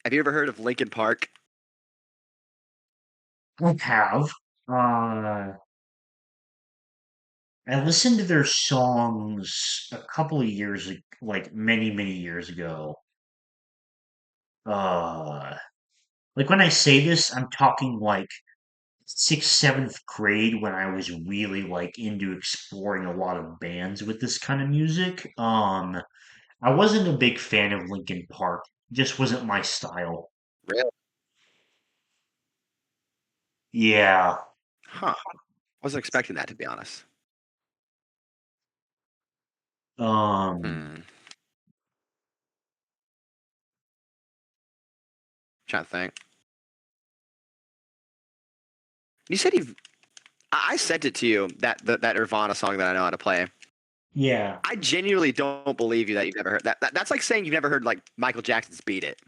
have you ever heard of Linkin Park? I have. Uh, I listened to their songs a couple of years, like many, many years ago. Uh, like when I say this, I'm talking like sixth, seventh grade when I was really like into exploring a lot of bands with this kind of music. I wasn't a big fan of Linkin Park. Just wasn't my style. Really? Yeah. Huh. Wasn't expecting that, to be honest. Um, Hmm. Trying to think. You said you've. I sent it to you that Nirvana song that I know how to play. yeah. I genuinely don't believe you that you've never heard that. That's like saying you've never heard like Michael Jackson's "Beat It."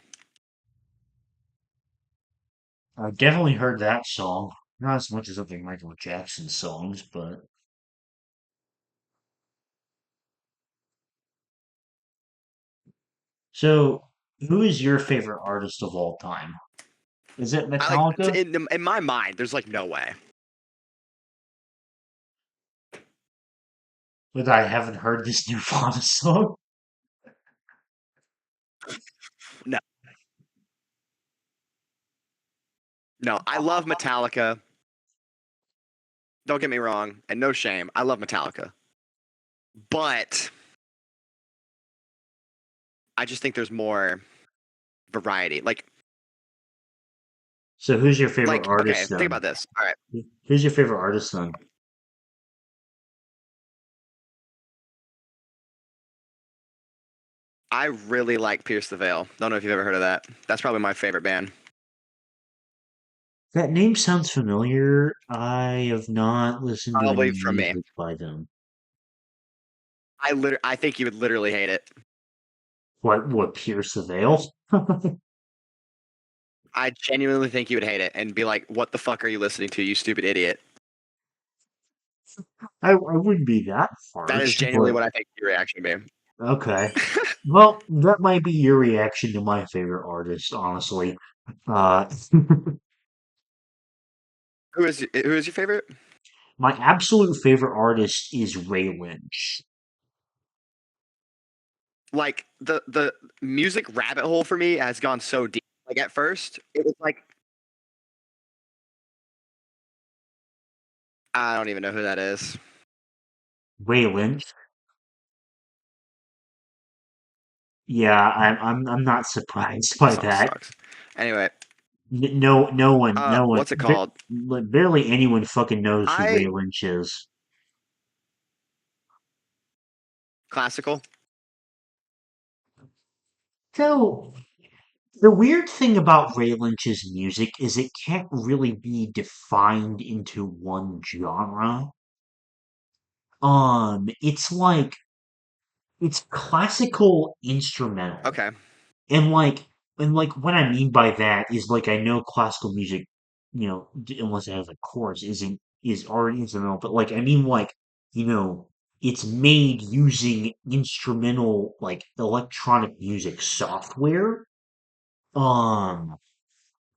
I definitely heard that song. Not as much as other Michael Jackson songs, but so who is your favorite artist of all time? Is it I like Metallica? in my mind. There's like no way. But I haven't heard this Nirvana song. No, no. I love Metallica. Don't get me wrong, and no shame. I love Metallica, but I just think there's more variety. So who's your favorite Like okay, artist think then? about this. All right, Who's your favorite artist then? I really like Pierce the Veil. Don't know if you've ever heard of that. That's probably my favorite band. That name sounds familiar. I have not listened to any Probably from me. music by them. I think you would literally hate it. What, Pierce the Veil? I genuinely think you would hate it and be like, "What the fuck are you listening to, you stupid idiot?" I wouldn't be that That is harsh, genuinely but what I think your reaction would be. okay. Well, that might be your reaction to my favorite artist, honestly. Uh, Who is your favorite? my absolute favorite artist is Ray Lynch. Like the music rabbit hole for me has gone so deep. Like at first, it was like I don't even know who that is. Ray Lynch? Yeah, I'm not surprised That by song that. sucks. Anyway, No, no one, what's it called? barely anyone fucking knows who Ray I Lynch is. classical. So, the weird thing about Ray Lynch's music is it can't really be defined into one genre. It's like it's classical instrumental. Okay, And like what I mean by that is like I know classical music, unless it has a chorus, is already instrumental, but like I mean like, you know, it's made using instrumental like electronic music software. Um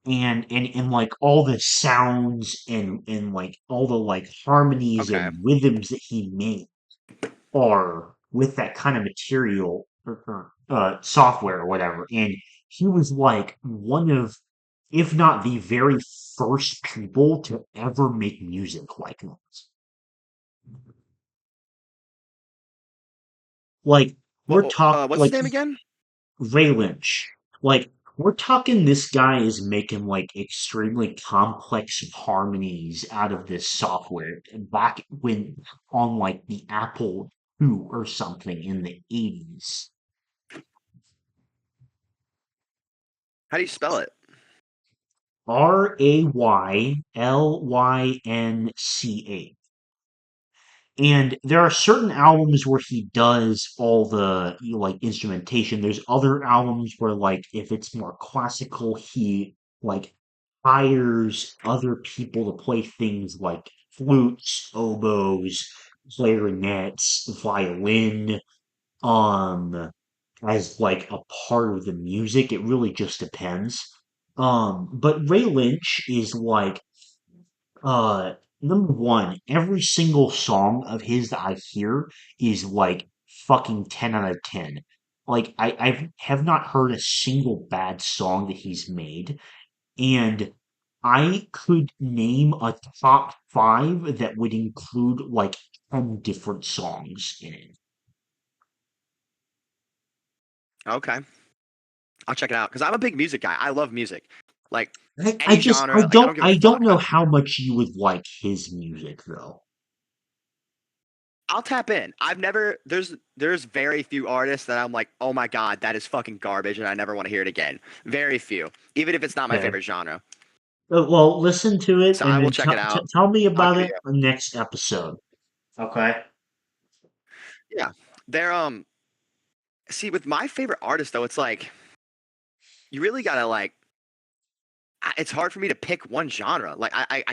and like all the sounds and like all the like harmonies okay. and rhythms that he made are with that kind of material or software or whatever. And he was like one of, if not the very first people to ever make music like this. Like we're talking What's his like name again? Ray Lynch. Like we're talking this guy is making like extremely complex harmonies out of this software back when on like the Apple II or something in the 80s. How do you spell it? Raylynch. And there are certain albums where he does all the like instrumentation. There's other albums where like if it's more classical, he like hires other people to play things like flutes, oboes, clarinets, violin, um, as like a part of the music. It really just depends. But Ray Lynch is like number one, every single song of his that I hear is like fucking 10 out of 10. Like I have not heard a single bad song that he's made, and I could name a top five that would include like 10 different songs in it. Okay, I'll check it out because I'm a big music guy. I love music, like I any just genre. Like I don't give a I don't fuck. know how much you would like his music though. I'll tap in. I've never there's very few artists that I'm like, oh my god, that is fucking garbage, and I never want to hear it again. Very few, even if it's not my Okay. favorite genre. Well, listen to it So and I will then check it out. tell me I'll about give it you. on next episode. Okay. Yeah, they're See, with my favorite artist though, it's like you really gotta like. It's hard for me to pick one genre. Like I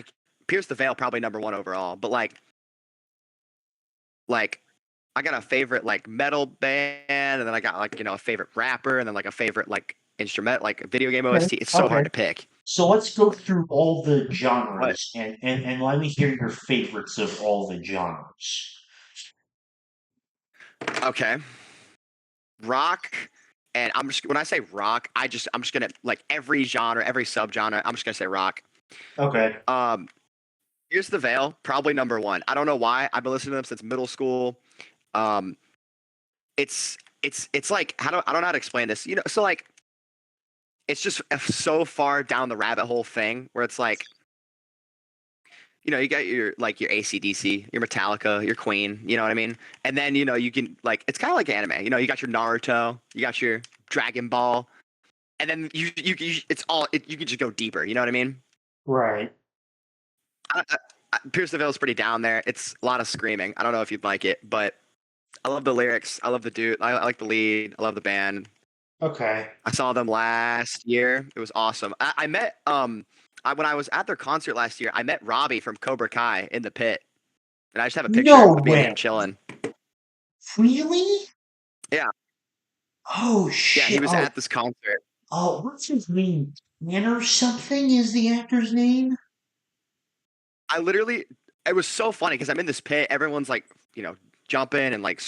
Pierce the Veil probably number one overall, but like I got a favorite like metal band, and then I got like a favorite rapper, and then like a favorite like instrument, like a video game Okay. OST. It's so Okay. hard to pick. So let's go through all the But genres and let me hear your favorites of all the genres. okay, rock, and I'm just when I say rock, I'm just gonna like every genre, every subgenre. I'm just gonna say rock. Okay. Um, Here's the Veil, probably number one. I don't know why. I've been listening to them since middle school. Um, it's like I don't know how to explain this. So like it's just so far down the rabbit hole thing where it's like you got your like your ACDC, your Metallica, your Queen, you know what I mean? And then you can like it's kind of like anime. You got your Naruto, you got your Dragon Ball, and then it's all you can just go deeper. You know what I mean? Right. Pierce the Veil is pretty down there. It's a lot of screaming. I don't know if you'd like it, but I love the lyrics. I love the dude. I like the lead. I love the band. Okay. I saw them last year. It was awesome. I met when I was at their concert last year. I met Robbie from Cobra Kai in the pit, and I just have a picture No of me and way. him chilling. Really? Yeah, Oh yeah. He shit. was Oh, at this concert. what's his name? Tanner something is the actor's name? I literally, it was so funny because I'm in this pit. Everyone's like, jumping and like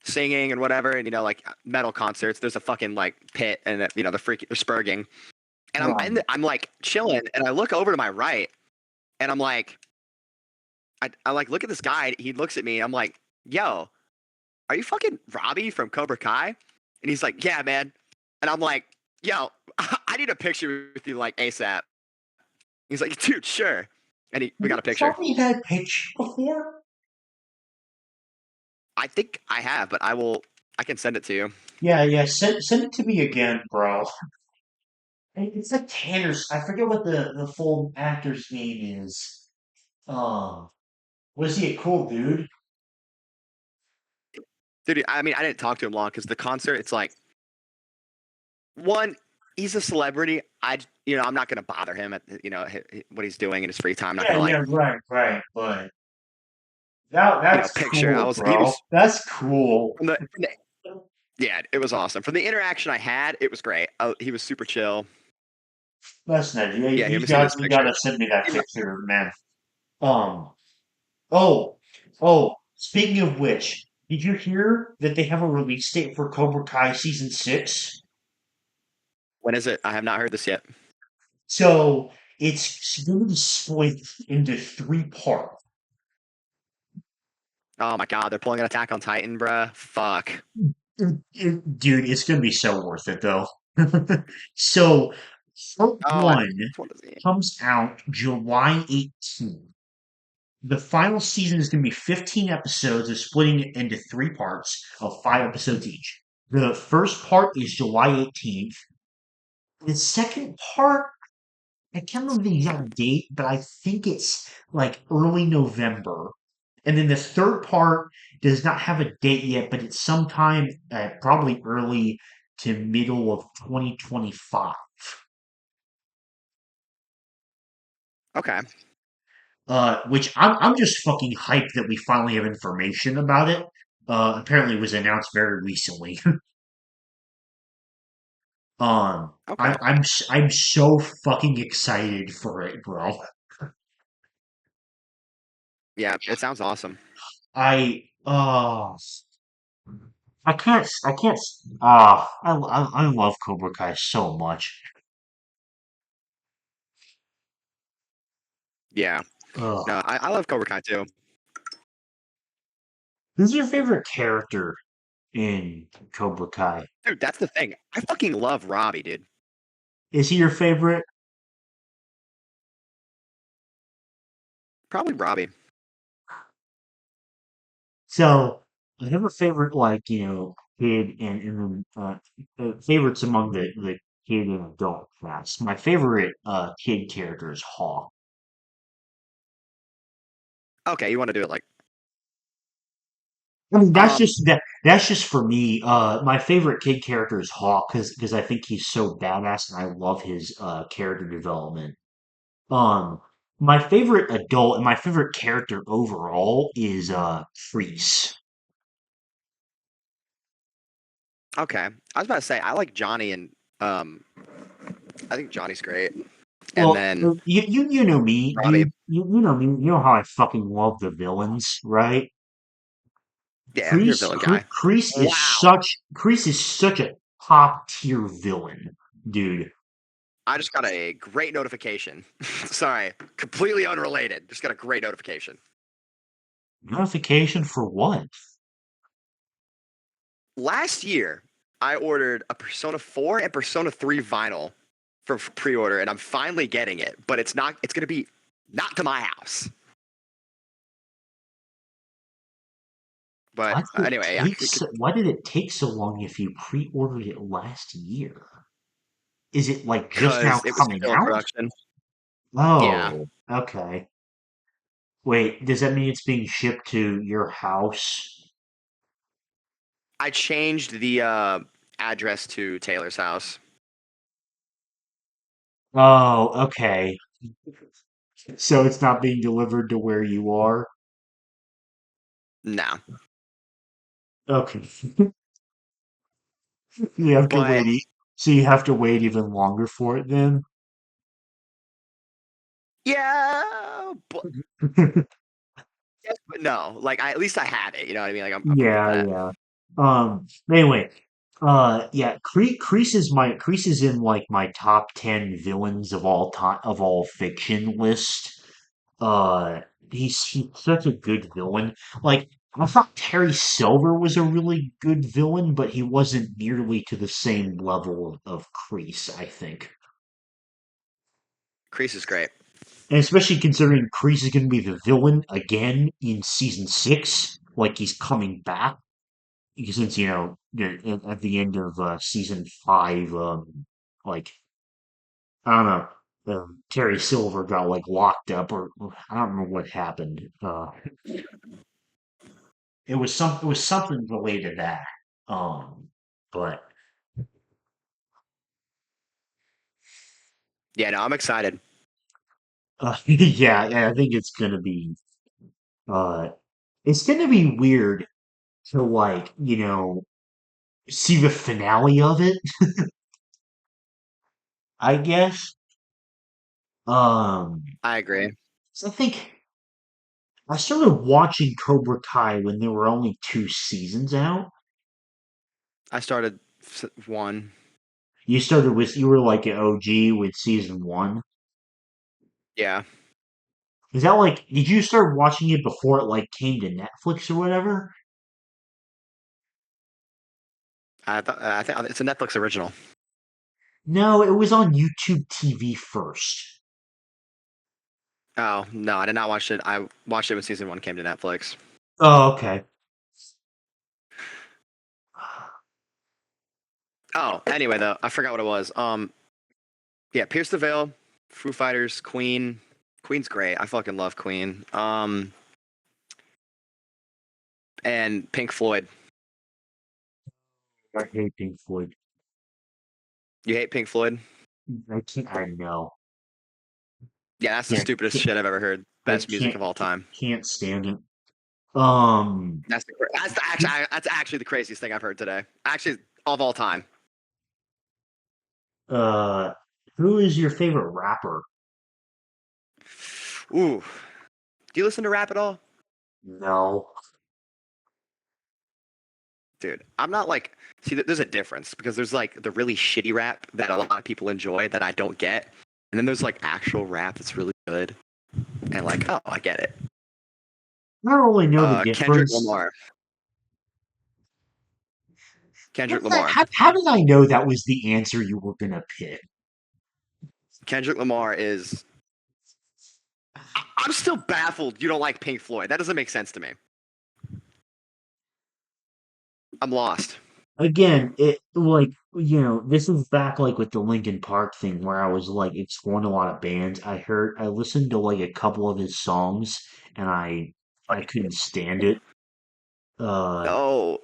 singing and whatever, and like metal concerts. There's a fucking like pit, and they're spurging, and Right. I'm like chilling, and I look over to my right, and I'm like, I like look at this guy. He looks at me. I'm like, yo, are you fucking Robbie from Cobra Kai? And he's like, yeah, man. And I'm like, yo, I need a picture with you like ASAP. He's like, dude, sure. And we Have got you a picture. told me that pitch before? I think I have, but I can send it to you. Yeah, yeah. Send it to me again, bro. It's like Tanner's. I forget what the full actor's name is. Um, was he a cool dude? Dude, I mean, I didn't talk to him long because the concert, it's like, one, he's a celebrity. I'm not going to bother him at, what he's doing in his free time. I'm not going Yeah, to like, yeah, right, right. But that's picture. cool, He bro. was That's cool. yeah, it was awesome. From the interaction I had, it was great. He was super chill. That's nice. Yeah, Yeah, let me send you this you picture. gotta send me that picture, man. Um. Oh, oh. Speaking of which, did you hear that they have a release date for Cobra Kai season 6? When is it? I have not heard this yet. So it's going to be split into 3 parts. Oh my god, they're pulling an Attack on Titan, bruh. Fuck. Dude, it's going to be so worth it, though. So, part Oh, one what is it? comes out July 18th. The final season is going to be 15 episodes. They're splitting it into 3 parts of 5 episodes each. The first part is July 18th. The second part, I can't remember the exact date, but I think it's like early November. And then the third part does not have a date yet, but it's sometime probably early to middle of 2025. Okay. Which I'm just fucking hyped that we finally have information about it. Apparently it was announced very recently. Okay. I'm so fucking excited for it, bro. Yeah, it sounds awesome. I I can't I love Cobra Kai so much. Yeah. No, Ugh. I love Cobra Kai too. Who's your favorite character in Cobra Kai? Dude, that's the thing. I fucking love Robbie, dude. Is he your favorite? Probably Robbie. So I have a favorite, like, kid and then favorites among the kid and adult class. My favorite kid character is Hawk. Okay, you want to do it like I mean, um that's just for me. My favorite kid character is Hawk because I think he's so badass and I love his character development. Um, my favorite adult and my favorite character overall is Kreese. okay. I was about to say I like Johnny and um I think Johnny's great. And Well, then you know me, Robbie. dude. You know me. You know how I fucking love the villains, right? Yeah, you're a villain guy. Wow. Kreese is such a top tier villain, dude. I just got a great notification. Sorry, completely unrelated. Just got a great notification. Notification for what? Last year, I ordered a Persona 4 and Persona 3 vinyl for pre-order, and I'm finally getting it. But it's not. It's gonna be not to my house. But anyway, yeah. Why did it take so long if you pre-ordered it last year? Is it like just now Because it was coming still in out? production. Yeah, Oh, okay. Wait, does that mean it's being shipped to your house? I changed the address to Taylor's house. Oh, okay. So it's not being delivered to where you are? No, Okay. You have to but so you have to wait even longer for it then? yeah, but yes, but no. Like at least I have it. You know what I mean? Like I'm cool with Yeah, that. yeah. Anyway, yeah, Kreese is in like my top 10 villains of all time of all fiction list. Uh, he's such a good villain. Like, I thought Terry Silver was a really good villain, but he wasn't nearly to the same level of Kreese, I think. Crease is great. And especially considering Kreese is going to be the villain again in season 6, like he's coming back. Since at the end of season 5, like I don't know, Terry Silver got like locked up, or I don't know what happened. It was something related to that. But Yeah, no, I'm excited. yeah, I think uh it's gonna be weird to like see the finale of it. I guess. Um, I agree. so I think. I started watching Cobra Kai when there were only 2 seasons out. I started one. You were like an OG with season 1. Yeah, Is that like, did you start watching it before it like came to Netflix or whatever? I think it's a Netflix original. No, it was on YouTube TV first. Oh no, I did not watch it. I watched it when season one came to Netflix. Oh, okay. Oh, anyway though, I forgot what it was. Yeah, Pierce the Veil, Foo Fighters, Queen. Queen's great. I fucking love Queen. and Pink Floyd. I hate Pink Floyd. You hate Pink Floyd? I can't. I know. Yeah, that's the Can't. stupidest can't shit I've ever heard. I Best music can't. of all time. Can't stand it. Um. That's actually the craziest thing I've heard today. Actually, of all time. Uh. Who is your favorite rapper? Ooh, do you listen to rap at all? No. Dude, I'm not like, see, there's a difference because there's like the really shitty rap that a lot of people enjoy that I don't get. And then there's like actual rap that's really good. And like, oh, I get it. I don't really know the Kendrick difference. Lamar. How Kendrick did I, Lamar. how did I know that was the answer you were gonna pick? Kendrick Lamar is. I'm still baffled you don't like Pink Floyd. That doesn't make sense to me. I'm lost. Again, it like this is back like with the Linkin Park thing where I was like exploring a lot of bands. I listened to like a couple of his songs and I couldn't stand it. Uh, Oh,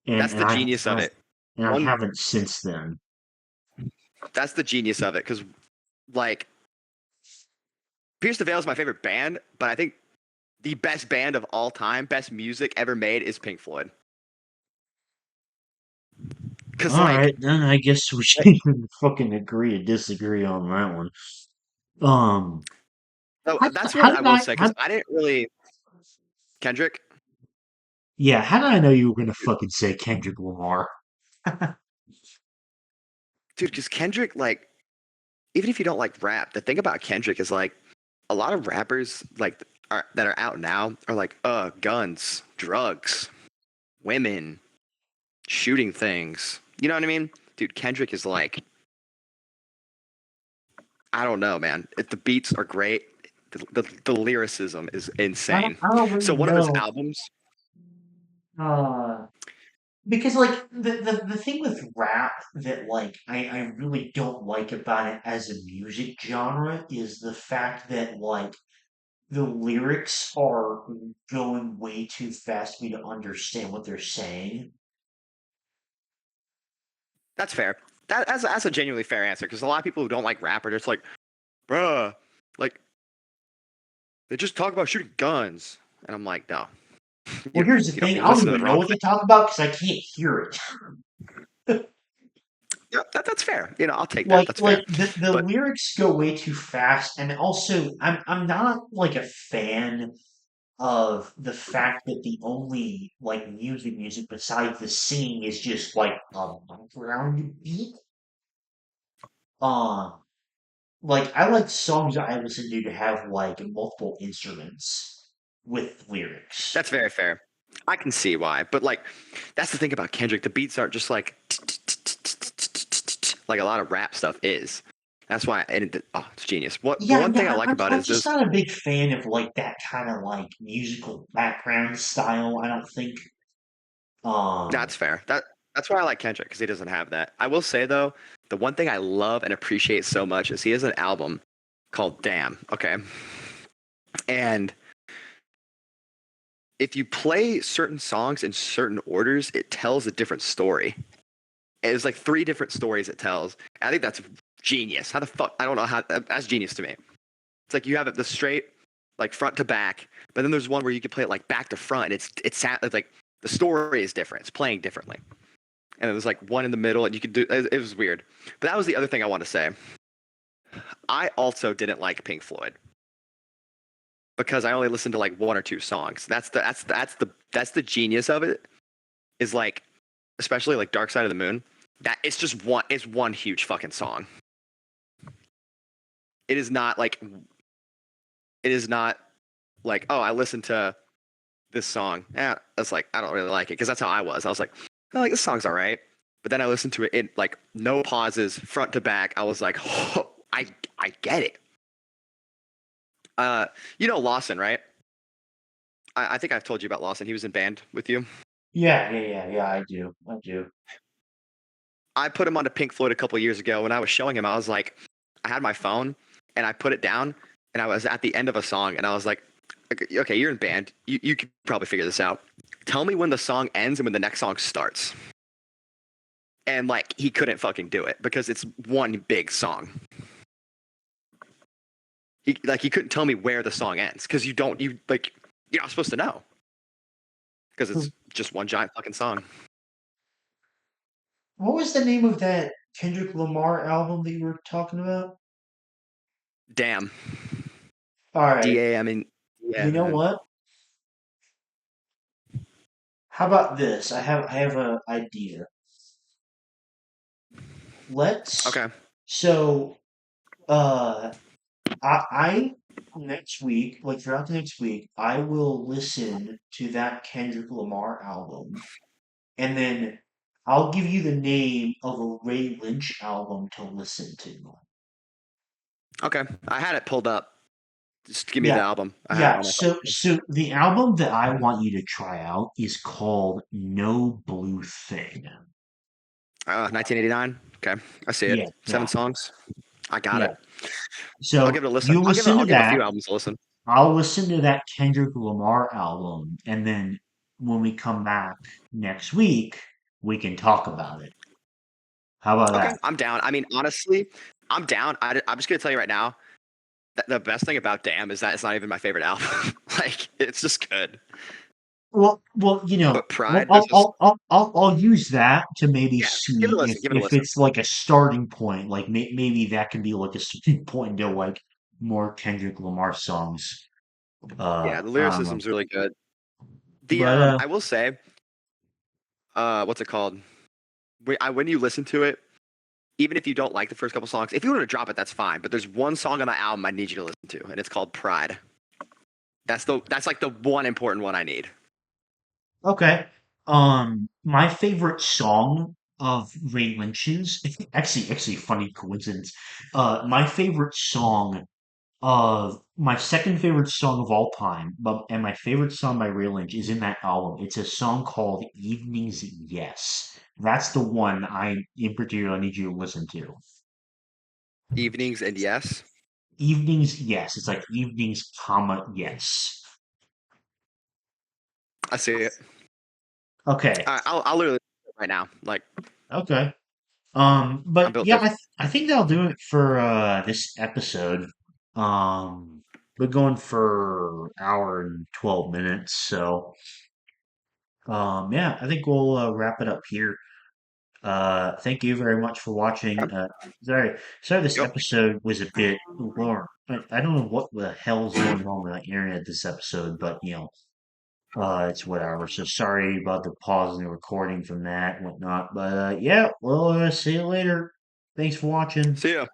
and that's and the I genius of I it. and I One, haven't since then. that's the genius of it because like Pierce the Veil is my favorite band, but I think the best band of all time, best music ever made is Pink Floyd. Because All like, right, then I guess we should fucking agree to disagree on that one. Um, so that's how what I did will I? say because I didn't really Kendrick, Yeah, how did I know you were gonna fucking say Kendrick Lamar? dude. Because Kendrick, like, even if you don't like rap, the thing about Kendrick is like a lot of rappers like that are out now are like, guns, drugs, women, shooting things. You know what I mean, dude? Kendrick is like, I don't know, man. The beats are great. The lyricism is insane. I don't So really one of his know. albums, Uh, because like the thing with rap that like I really don't like about it as a music genre is the fact that like the lyrics are going way too fast for me to understand what they're saying. that's fair. That's a genuinely fair answer because a lot of people who don't like rap are just like, bruh, like they just talk about shooting guns, and I'm like, no, Well, here's the you don't thing. you I don't listen to the even know wrong what they thing. talk about because I can't hear it. Yeah, that's fair. You know, I'll take that. Like That's like fair. the But lyrics go way too fast, and also I'm not like a fan of the fact that the only like music besides the singing is just like a background beat. Um, like I like songs that I listen to have like multiple instruments with lyrics. that's very fair. I can see why. But like, that's the thing about Kendrick. The beats aren't just like a lot of rap stuff is. That's why, and oh, it's genius. What the Yeah, one thing I like about it I'm is just this. not a big fan of like that kind of like musical background style. I don't think. Um, That's fair. That's why I like Kendrick because he doesn't have that. I will say though, the one thing I love and appreciate so much is he has an album called Damn. Okay, and if you play certain songs in certain orders, it tells a different story. It's like three different stories it tells. I think that's genius. How the fuck? I don't know how. That's genius to me. It's like you have it the straight, like front to back, but then there's one where you can play it like back to front. And it's like the story is different. It's playing differently. And it was like one in the middle, and you could do. It was weird. But that was the other thing I want to say. I also didn't like Pink Floyd because I only listened to like one or two songs. That's the genius of it. Is like, especially like Dark Side of the Moon. That it's just one. It's one huge fucking song. It is not like. It is not like, oh, I listened to this song. Yeah, that's like I don't really like it because that's how I was. I was like, oh, like this song's all right, but then I listened to it in like no pauses, front to back. I was like, oh, I get it. Uh, you know Lawson, right? I think I've told you about Lawson. He was in band with you. yeah, I do. I put him onto Pink Floyd a couple years ago. When I was showing him, I was like, I had my phone and I put it down, and I was at the end of a song, and I was like, Okay, you're in band. You could probably figure this out. Tell me when the song ends and when the next song starts. And like he couldn't fucking do it because it's one big song. He couldn't tell me where the song ends because you're not supposed to know because it's just one giant fucking song. What was the name of that Kendrick Lamar album that you were talking about? Damn. All right. DAM. You know Yeah. what? How about this? I have an idea. Let's Okay. so uh I next week, like throughout the next week, I will listen to that Kendrick Lamar album, and then I'll give you the name of a Ray Lynch album to listen to. Okay. I had it pulled up. Just give me the Yeah, album. I had it yeah. on my phone. So the album that I want you to try out is called No Blue Thing. 1989. Okay. I see it. Yeah, Seven yeah, songs. I got yeah. it. I'll give So it a listen. you listen I'll to give a that. few albums a listen. I'll listen to that Kendrick Lamar album, and then when we come back next week, we can talk about it. How about Okay. that? I'm down. I mean, honestly, I'm down. I'm just gonna tell you right now. The best thing about Damn is that it's not even my favorite album. Like it's just good. Well, But Pride, there's just I'll use that to maybe yeah. Give it a see listen. Give it a if listen. it's like a starting point. Like maybe that can be like a starting point to like more Kendrick Lamar songs. Yeah, the I don't know, lyricism's really good. The but I will say, what's it called? When you listen to it, even if you don't like the first couple songs, if you want to drop it, that's fine. But there's one song on the album I need you to listen to, and it's called Pride. That's like the one important one I need. okay. My favorite song of Ray Lynch's, actually, funny coincidence. My favorite song my second favorite song of all time, and my favorite song by Ray Lynch is in that album. It's a song called "Evenings Yes." That's the one in particular, need you to listen to. Evenings and Yes, Evenings Yes. It's like evenings, comma yes. I see it. Okay. I'll literally do it right now. Like Okay. I'm But built yeah, different. I think that'll do it for this episode. We're going for hour and 12 minutes, so yeah, I think we'll wrap it up here. Thank you very much for watching. Okay. Sorry, this Yep. episode was a bit long. I don't know what the hell's going on with the internet this episode, but it's whatever. So sorry about the pause in the recording from that and whatnot. But yeah, we'll see you later. Thanks for watching. See ya.